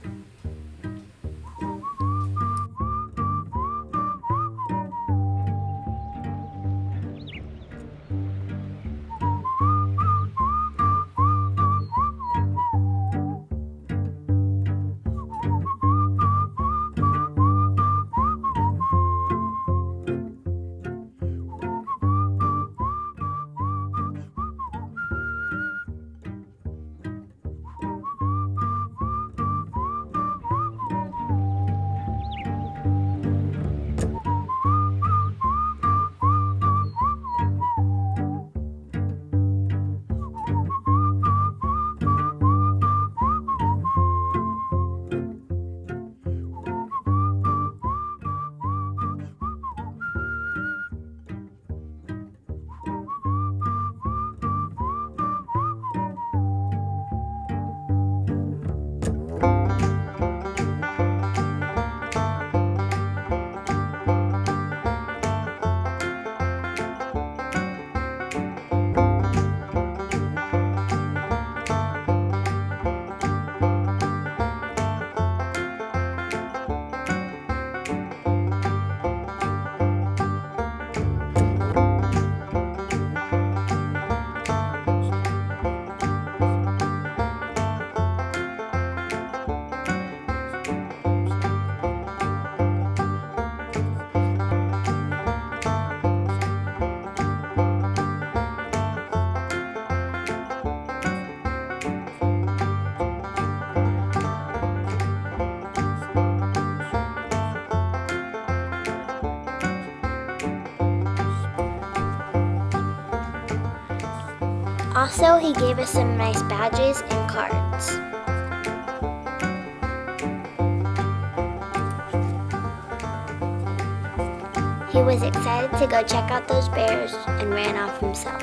Also, he gave us some nice badges and cards. He was excited to go check out those bears and ran off himself.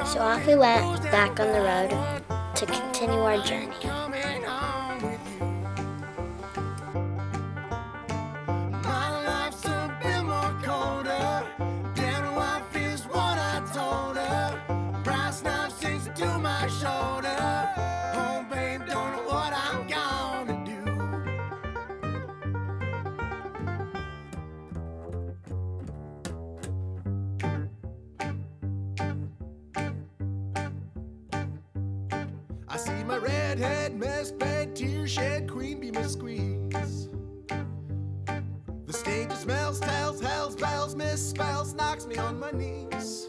So off we went back on the road to continue our journey. I see my redhead, messed bed, tear shed, queen bee squeeze. The stage smells, tells, hells, bells, misspells, knocks me on my knees.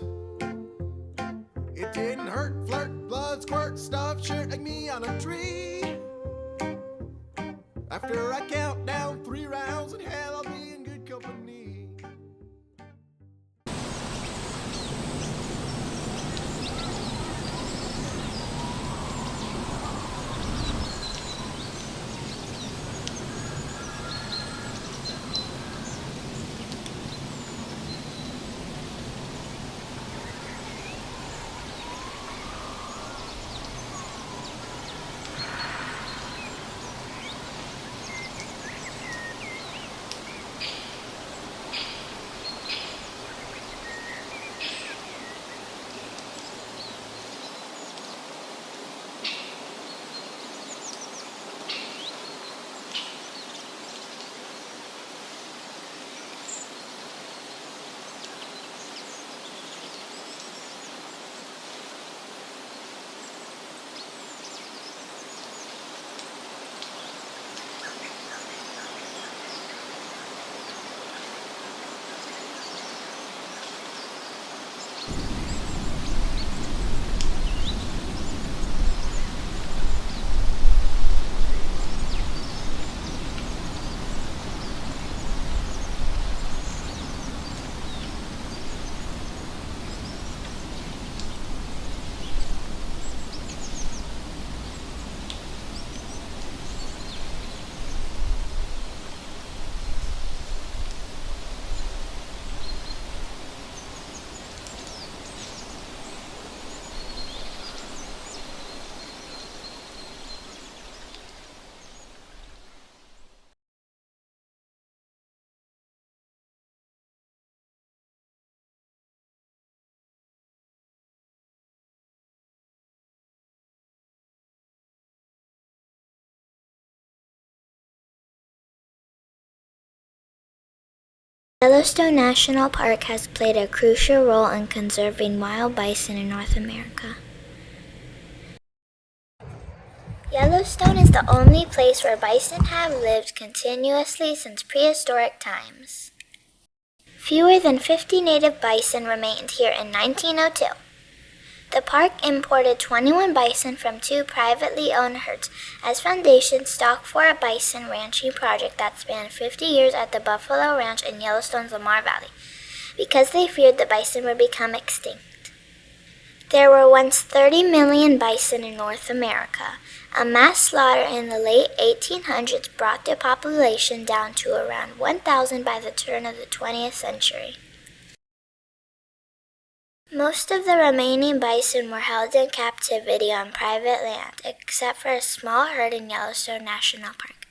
It didn't hurt, flirt, blood, squirt, stuff, shirt like me on a tree. After I count down 3 rounds in hell, I'll be in good company. Yellowstone National Park has played a crucial role in conserving wild bison in North America. Yellowstone is the only place where bison have lived continuously since prehistoric times. Fewer than 50 native bison remained here in 1902. The park imported 21 bison from 2 privately owned herds as foundation stock for a bison ranching project that spanned 50 years at the Buffalo Ranch in Yellowstone's Lamar Valley, because they feared the bison would become extinct. There were once 30 million bison in North America. A mass slaughter in the late 1800s brought the population down to around 1,000 by the turn of the 20th century. Most of the remaining bison were held in captivity on private land, except for a small herd in Yellowstone National Park.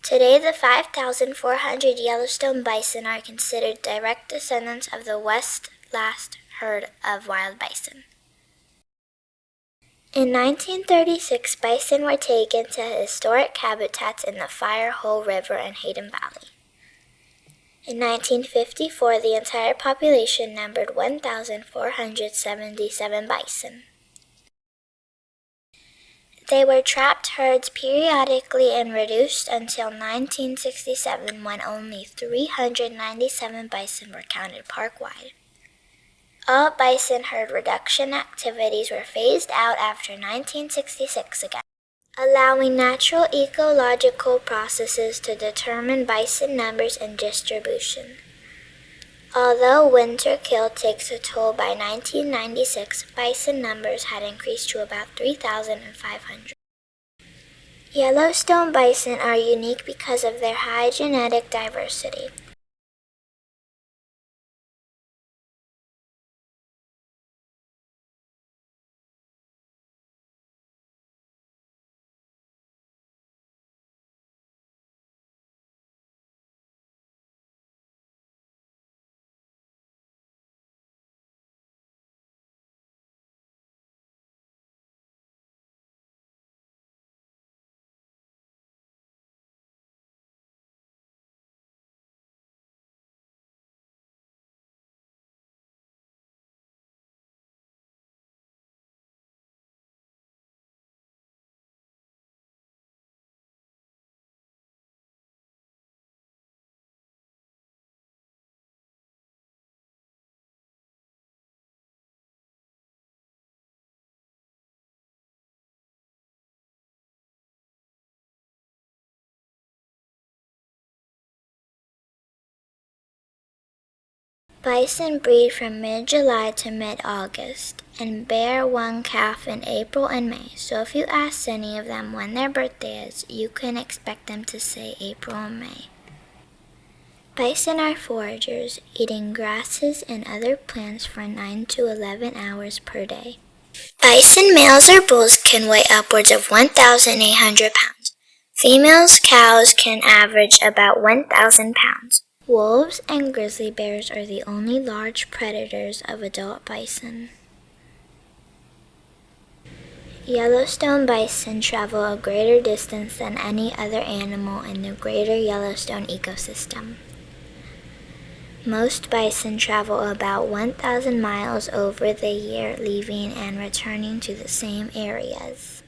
Today, the 5,400 Yellowstone bison are considered direct descendants of the West's last herd of wild bison. In 1936, bison were taken to historic habitats in the Fire Hole River and Hayden Valley. In 1954, the entire population numbered 1,477 bison. They were trapped herds periodically and reduced until 1967, when only 397 bison were counted park-wide. All bison herd reduction activities were phased out after 1966 again, allowing natural ecological processes to determine bison numbers and distribution. Although winter kill takes a toll, by 1996, bison numbers had increased to about 3,500. Yellowstone bison are unique because of their high genetic diversity. Bison breed from mid-July to mid-August and bear one calf in April and May, so if you ask any of them when their birthday is, you can expect them to say April and May. Bison are foragers, eating grasses and other plants for 9 to 11 hours per day. Bison males or bulls can weigh upwards of 1,800 pounds. Females cows can average about 1,000 pounds. Wolves and grizzly bears are the only large predators of adult bison. Yellowstone bison travel a greater distance than any other animal in the greater Yellowstone ecosystem. Most bison travel about 1,000 miles over the year, leaving and returning to the same areas.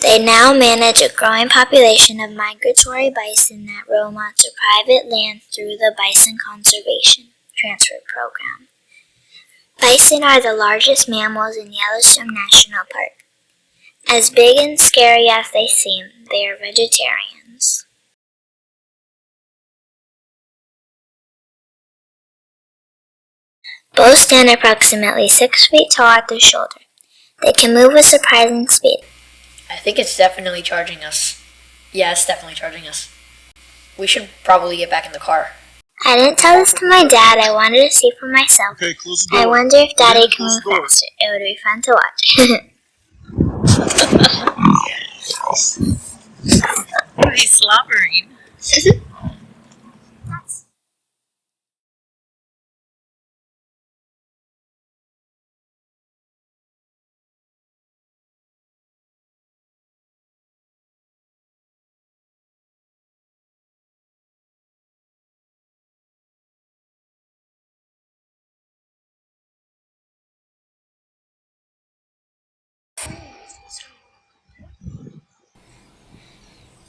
They now manage a growing population of migratory bison that roam onto private land through the Bison Conservation Transfer Program. Bison are the largest mammals in Yellowstone National Park. As big and scary as they seem, they are vegetarians. Both stand approximately 6 feet tall at the shoulder. They can move with surprising speed. I think it's definitely charging us. Yeah, it's definitely charging us. We should probably get back in the car. I didn't tell this to my dad. I wanted to see for myself. Okay, close the door. I wonder if Daddy can Close move the door. faster. It would be fun to watch. He's slobbering.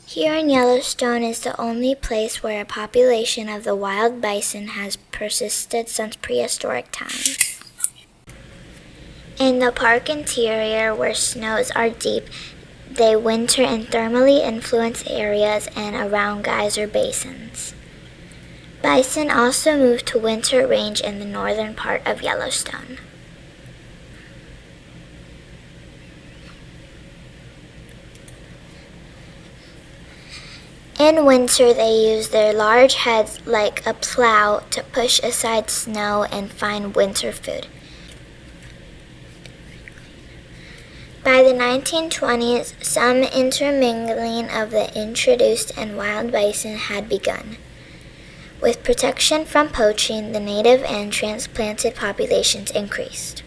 Here in Yellowstone is the only place where a population of the wild bison has persisted since prehistoric times. In the park interior, where snows are deep, they winter in thermally influenced areas and around geyser basins. Bison also move to winter range in the northern part of Yellowstone. In winter, they use their large heads like a plow to push aside snow and find winter food. By the 1920s, some intermingling of the introduced and wild bison had begun. With protection from poaching, the native and transplanted populations increased.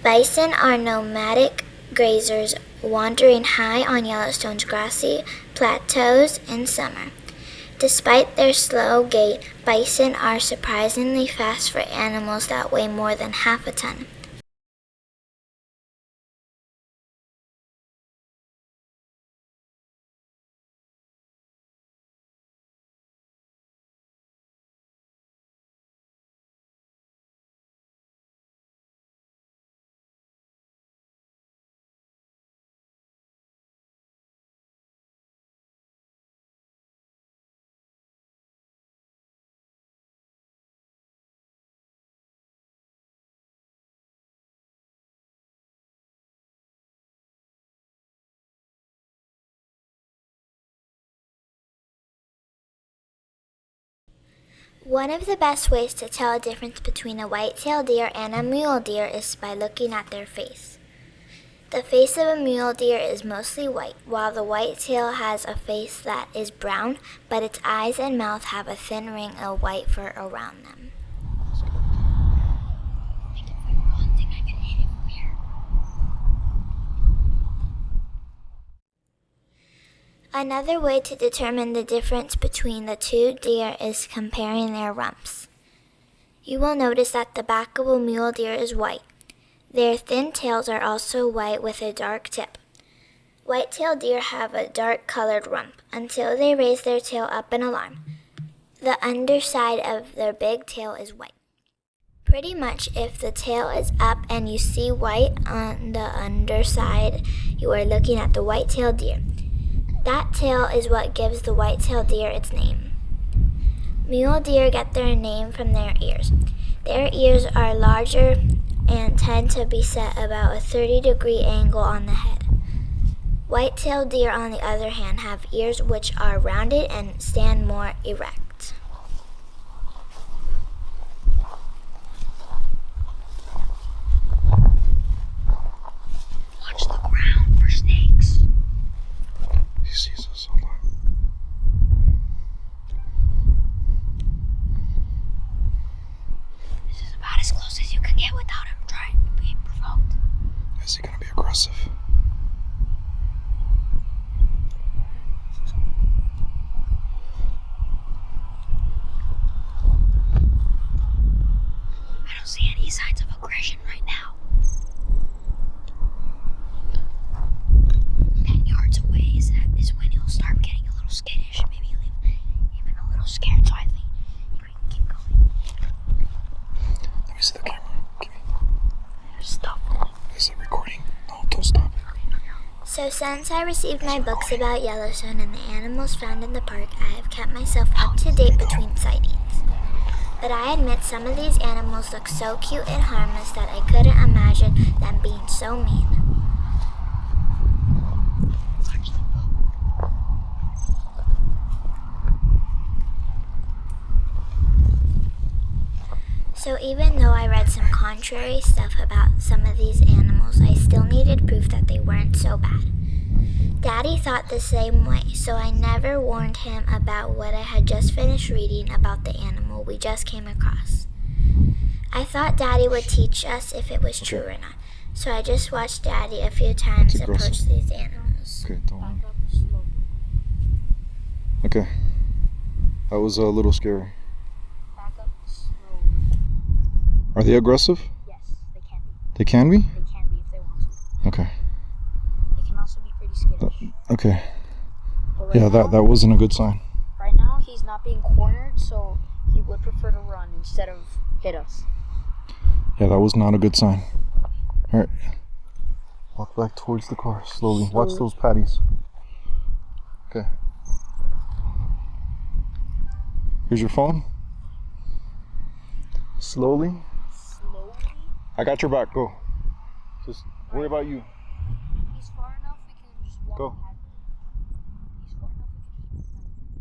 Bison are nomadic grazers wandering high on Yellowstone's grassy plateaus in summer. Despite their slow gait, bison are surprisingly fast for animals that weigh more than half a ton. One of the best ways to tell a difference between a white-tailed deer and a mule deer is by looking at their face. The face of a mule deer is mostly white, while the white-tail has a face that is brown, but its eyes and mouth have a thin ring of white fur around them. Another way to determine the difference between the two deer is comparing their rumps. You will notice that the back of a mule deer is white. Their thin tails are also white with a dark tip. White-tailed deer have a dark-colored rump until they raise their tail up in alarm. The underside of their big tail is white. Pretty much if the tail is up and you see white on the underside, you are looking at the white-tailed deer. That tail is what gives the white-tailed deer its name. Mule deer get their name from their ears. Their ears are larger and tend to be set about a 30-degree angle on the head. White-tailed deer, on the other hand, have ears which are rounded and stand more erect. Watch the ground for snakes. He sees us. Hold on. This is about as close as you can get without him trying to be provoked. Is he gonna be aggressive? I don't see any signs of aggression right now. 10 yards away is when he'll start getting a little skittish, maybe even a little scared, so I think we can keep going. Let me see the camera. Give me. Stop. Is it recording? No, don't stop it. So since I received my books about Yellowstone and the animals found in the park, I have kept myself up to date between sightings. But I admit some of these animals look so cute and harmless that I couldn't imagine them being so mean. So even though I read some contrary stuff about some of these animals, I still needed proof that they weren't so bad. Daddy thought the same way, so I never warned him about what I had just finished reading about the animal we just came across. I thought Daddy would teach us if it was true or not, so I just watched Daddy a few times approach these animals. Okay, don't worry. Okay. That was a little scary. Back up slowly. Are they aggressive? Yes, they can be. They can be? They can be if they want to. Okay. They can also be pretty skittish. Okay. Yeah, that wasn't a good sign. Right now, he's not being cornered, so he would prefer to run instead of hit us. Yeah, that was not a good sign. All right, walk back towards the car slowly. Watch those patties. Okay. Here's your phone. Slowly. I got your back. Go. Just worry about you. He's far enough, we can just walk Go. ahead. He's far enough, we can just walk ahead.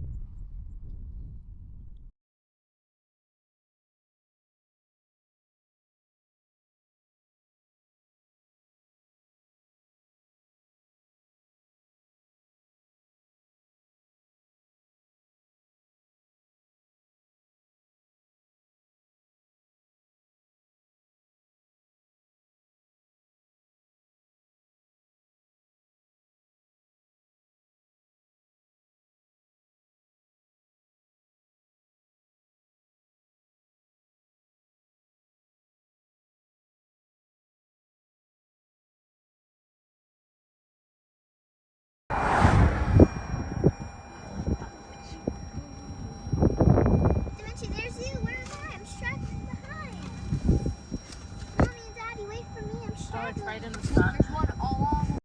Dimension, there's you. Where am I? I'm straggling behind. Mommy and Daddy, wait for me. I'm straggling. Right in the sun. There's one along.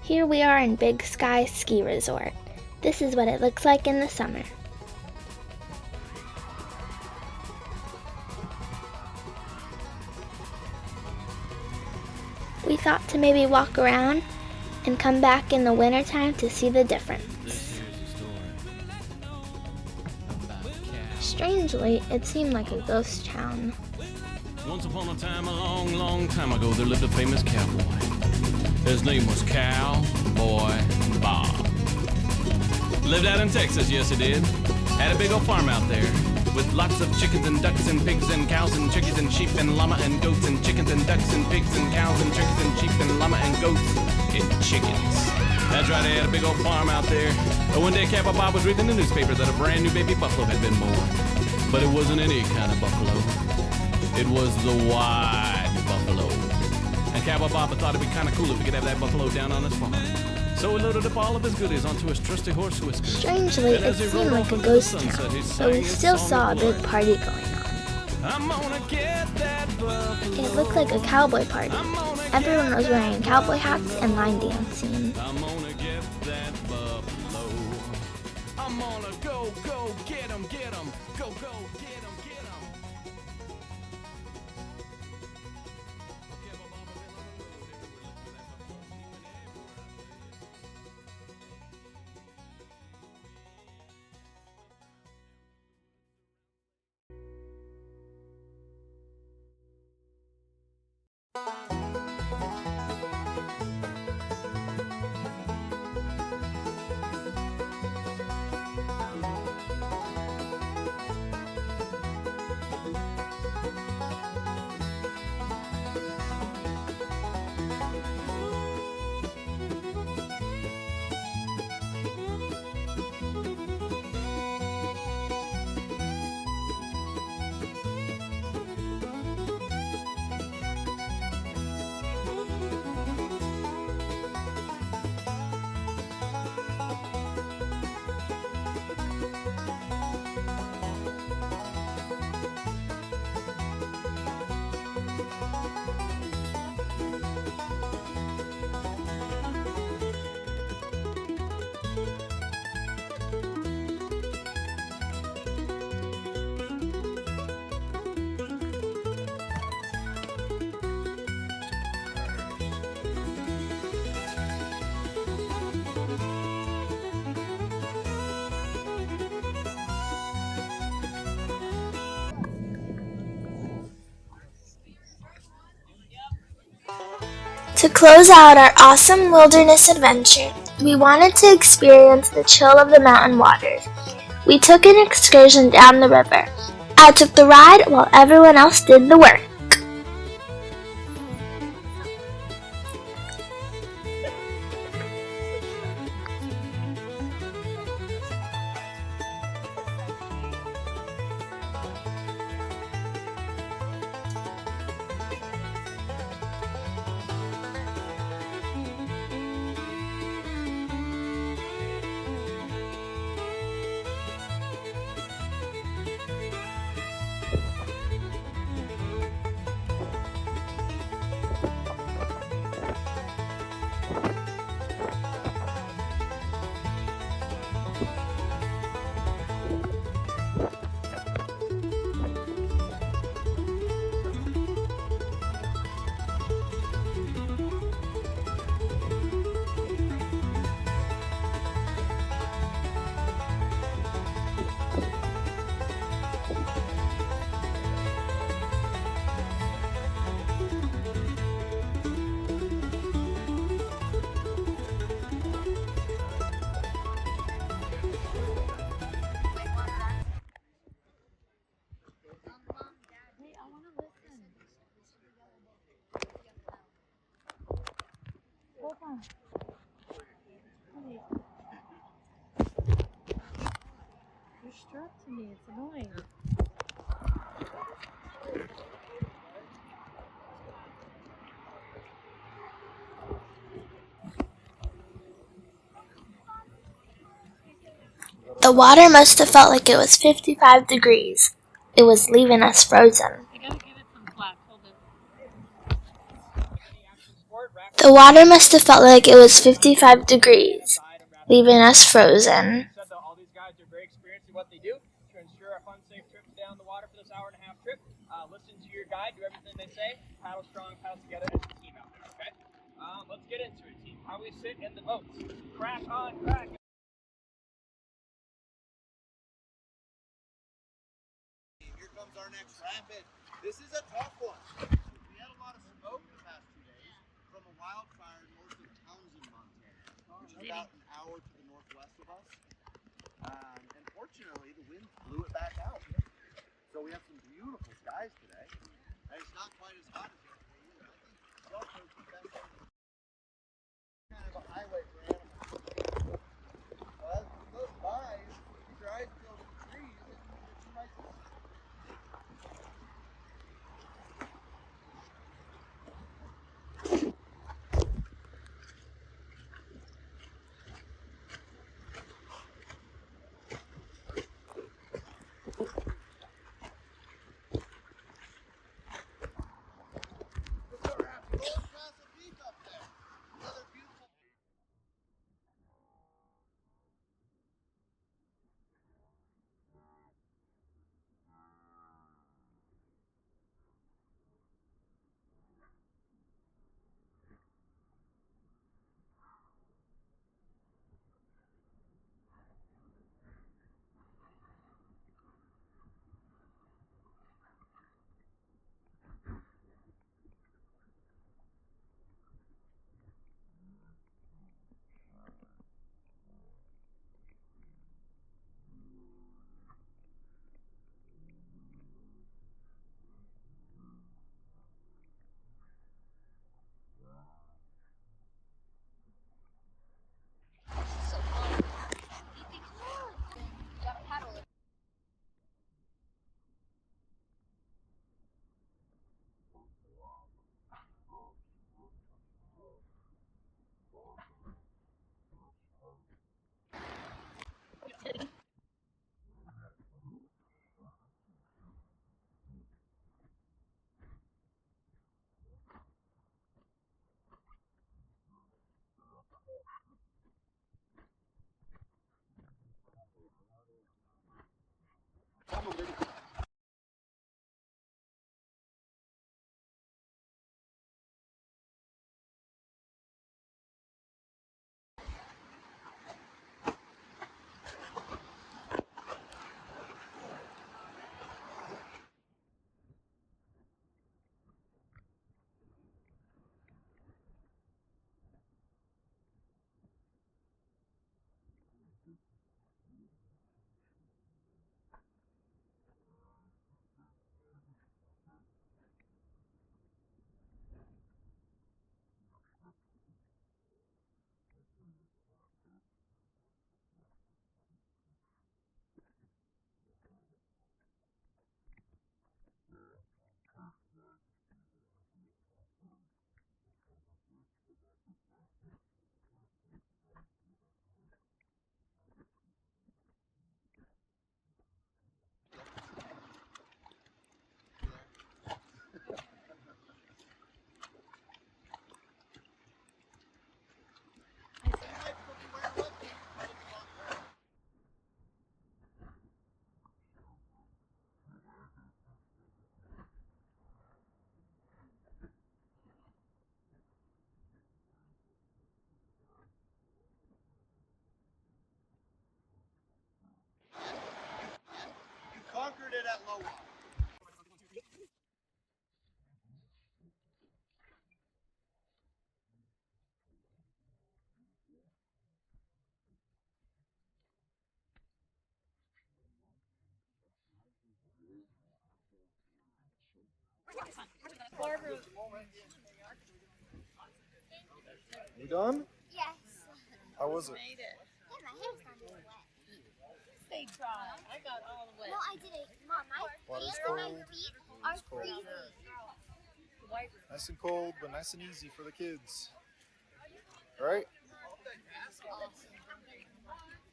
Here we are in Big Sky Ski Resort. This is what it looks like in the summer. We thought to maybe walk around and come back in the wintertime to see the difference. Strangely, it seemed like a ghost town. Once upon a time, a long, long time ago, there lived a famous cowboy. His name was Cowboy Bob. Lived out in Texas, yes he did. Had a big old farm out there with lots of chickens and ducks and pigs and cows and chickens and sheep and llama and goats and chickens and ducks and pigs and cows and chickens and sheep and llama and goats and chickens. That's right, they had a big old farm out there. But one day Cowboy Bob was reading the newspaper that a brand new baby buffalo had been born. But it wasn't any kind of buffalo. It was the white buffalo. And Cowboy Bob thought it'd be kind of cool if we could have that buffalo down on his farm. So he loaded up all of his goodies onto his trusty horse Whiskers. Strangely, And it as he seemed rode like off a into the ghost sunset, town, he but sang we his still song saw a of big blood. party going on. I'm gonna get that buffalo. It looked like a cowboy party. Everyone was wearing cowboy hats and line dancing. I'm gonna get that buffalo. I'm gonna go get 'em, get 'em. Go get 'em, get 'em. To close out our awesome wilderness adventure, we wanted to experience the chill of the mountain waters. We took an excursion down the river. I took the ride while everyone else did the work. You're strapped to me. It's annoying. The water must have felt like it was 55 degrees. It was leaving us frozen. I gotta give it some slack. Hold it. The water must have felt like it was 55 degrees, leaving us frozen. Said that all these guys are very experienced in what they do to ensure a fun, safe trip down the water for this hour-and-a-half trip. Listen to your guide, do everything they say, paddle strong, paddle together as a team out there, okay? Let's get into it, team. How we sit in the boats. Crack on, crack. of us. And fortunately, the wind blew it back out. So we have some beautiful skies today. And it's not quite as hot as yesterday either. I think Yellowstone is the best kind of a highway for animals. So as it goes by, keep your eyes peeled for the trees, and you might see some. Look over at the Old Castle Peak up there. Another beautiful. You conquered it at low water. You done? Yes. How was it? Yeah, my hair's not even wet. They tried. I got all the way. No, I didn't. Mom, my Water's hands and my cold. feet are It's cold. freezing. Nice and cold, but nice and easy for the kids. Right?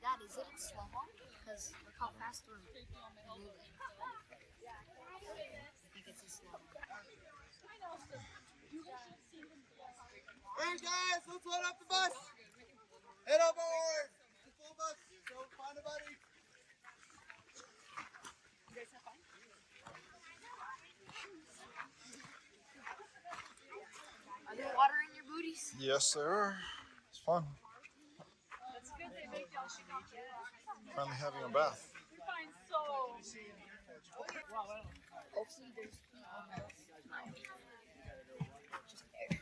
Dad, is it in slow mo? Because look how fast we're moving. I think it's in slow mo. Hey guys, let's load up the bus. Head aboard. The full bus. So find a buddy. Are there water in your booties? Yes, there are. It's fun. Finally having a bath. Hopefully there's heat on the bus. Just air.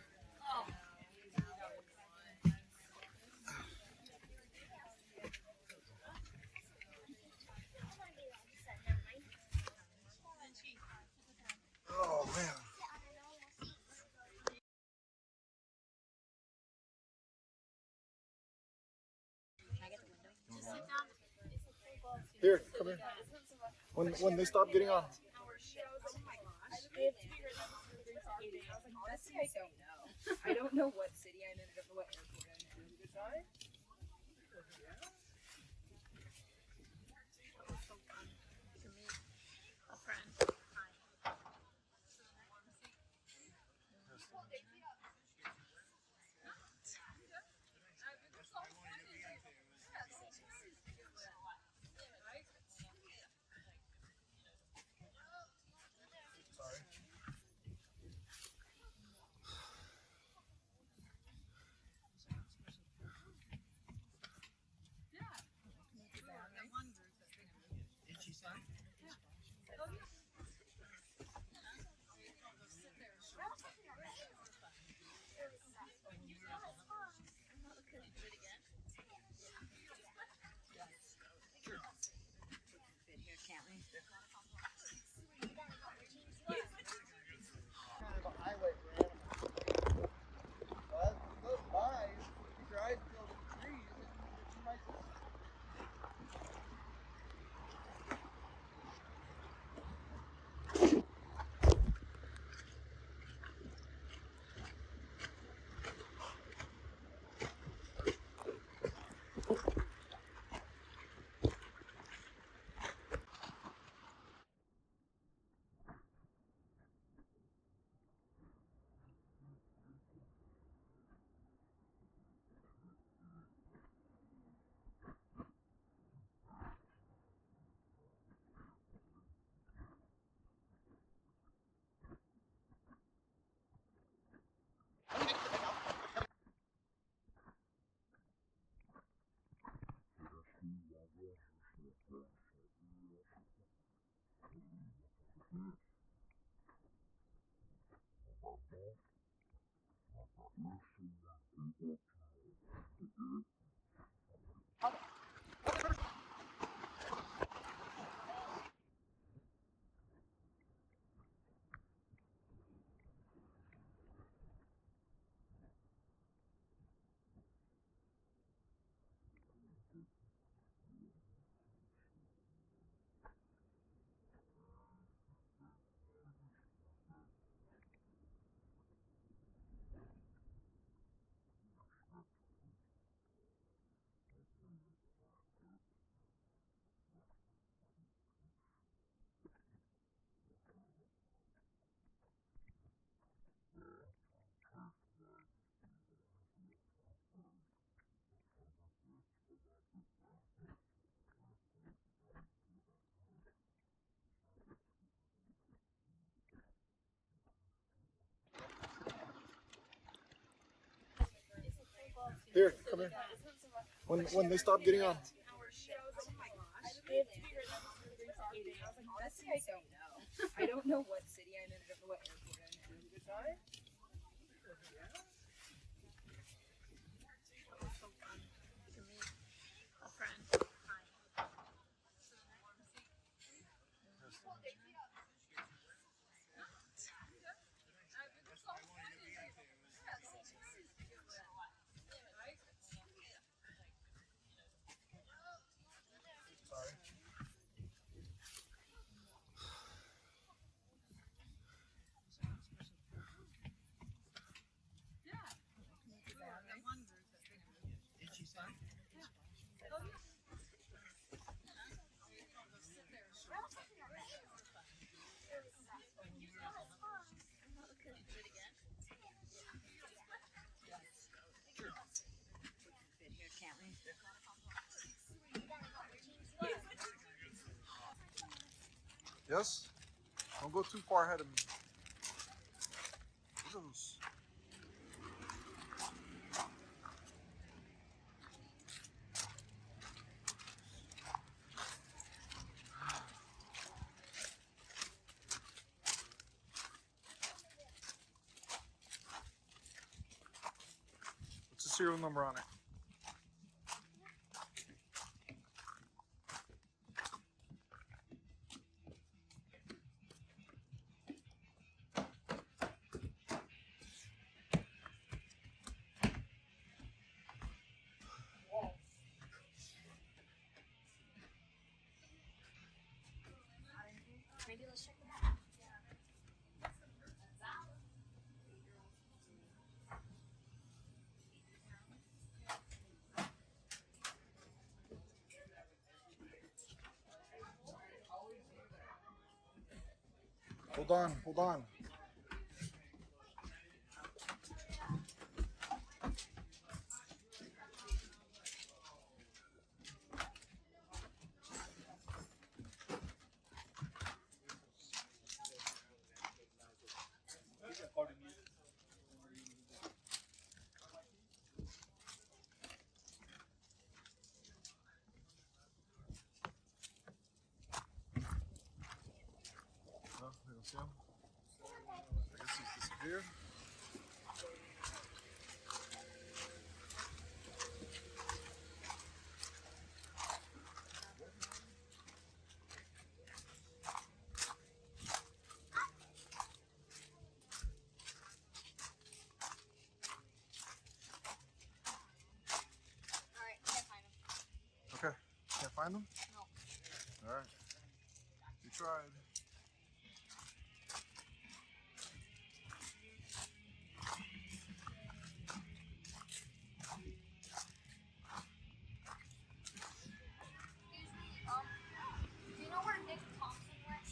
Here, come here. When they stop getting on. Honestly, I don't know. I don't know what city I'm in. I don't know what airport I'm in. Good time? A friend. Kind of a highway for animals. Well, as we go by, keep your eyes peeled at the trees, and you might Here, come here. When they stop getting on. Honestly, I don't know. I don't know what city I'm in. I don't know what airport I'm in. Good time? A friend. Yes? Don't go too far ahead of me. Look at those. What's the serial number on it? maybe let's check them out. Hold on, hold on. No, you don't see him? I guess he's disappeared. Alright, can't find him. Okay, can't find him? No. All right, you tried. Excuse me, do you know where Nick Thompson went?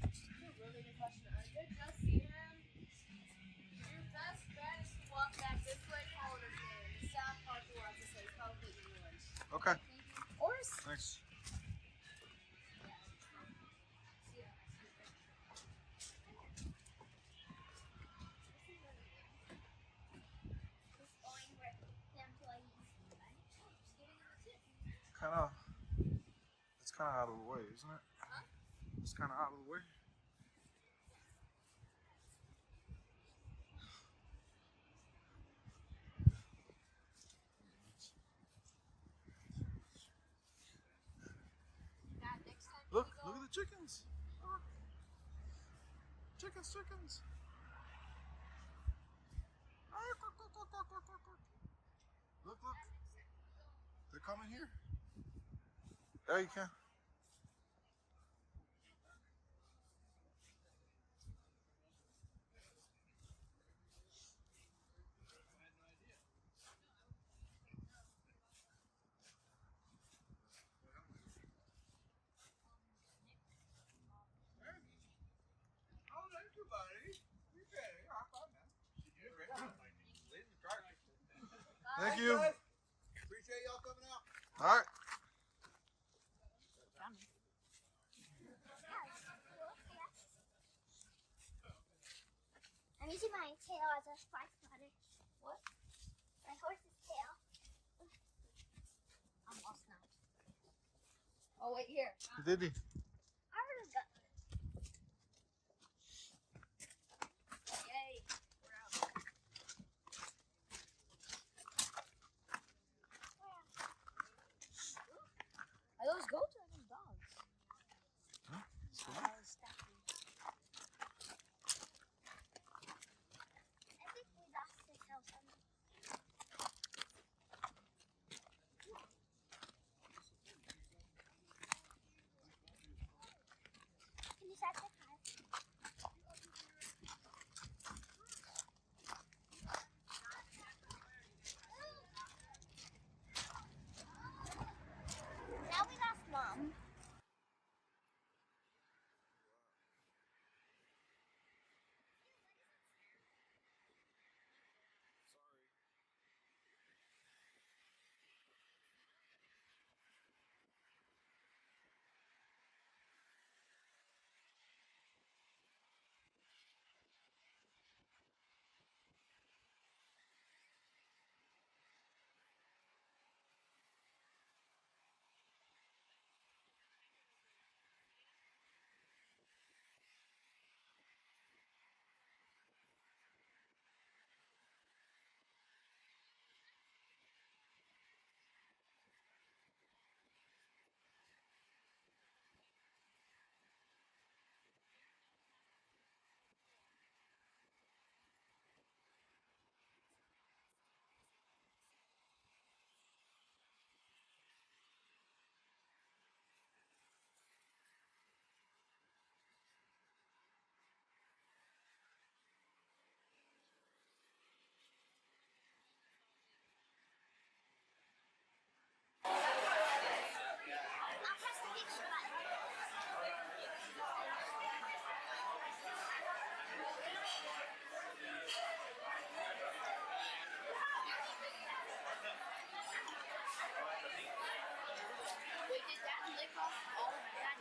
That's a really good question. I did just see him. Your best bet is to walk back this way, follow the man. The south parking lot this way. It's probably in the woods. Okay, Or thanks. Kind of, it's kind of out of the way, isn't it? Huh? It's kind of out of the way. Dad, next time Look, we go, look at the chickens. Look. Chickens, chickens. Look, look. They're coming here. There you can. Thank you. Appreciate y'all coming out. All right. I'm using my tail as a spy spotter. What? My horse's tail. I'm lost now. Oh, wait, here. Did he? I heard a gun. Yay. We're out. Are those goats or are those dogs? Huh? Staffy. I think we lost his house. Can you start the car? Now we lost Mom.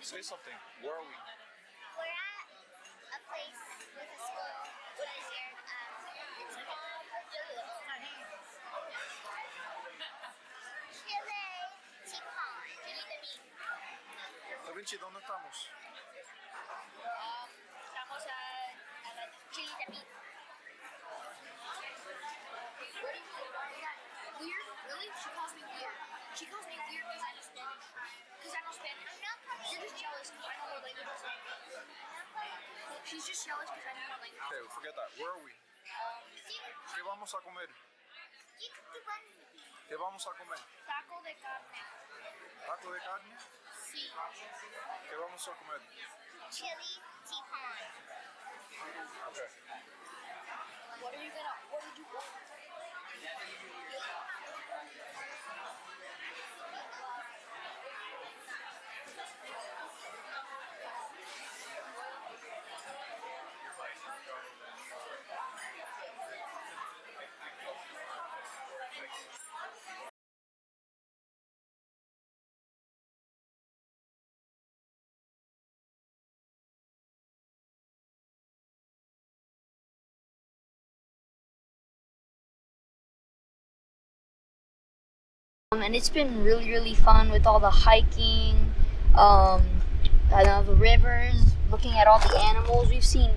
Say something. Where are we? We're at a place with a school what is here. It's called Chile Teapot. Da Vinci, ¿dónde estamos? Estamos a la chili de meat. What do you mean? Why is that weird? Really? She calls me weird. She calls me weird because I know Spanish. Because I know Spanish. You're just jealous because I know her language. She's just jealous because I know her language. Okay, forget that. Where are we? ¿Qué vamos a comer? ¿Qué vamos a comer? Taco de carne. ¿Taco de carne? Sí. ¿Qué vamos a comer? Chili Teapot. Okay. What did you want? And it's been really, really fun with all the hiking, the rivers, looking at all the animals. We've seen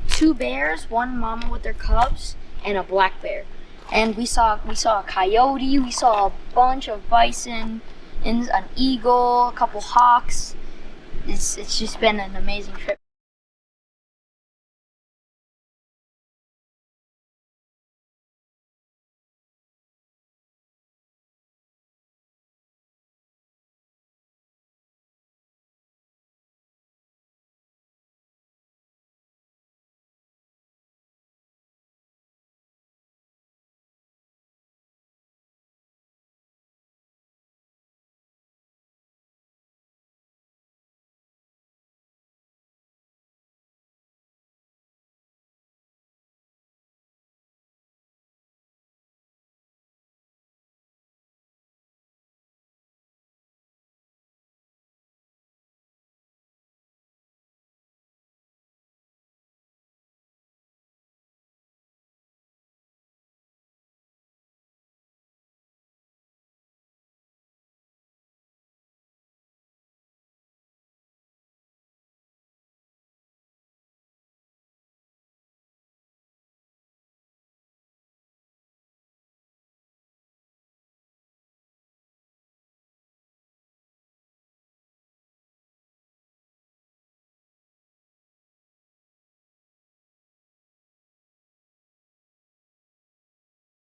2 bears, 1 mama with their cubs, and a black bear. And we saw a coyote, we saw a bunch of bison, and an eagle, a couple hawks. It's just been an amazing trip.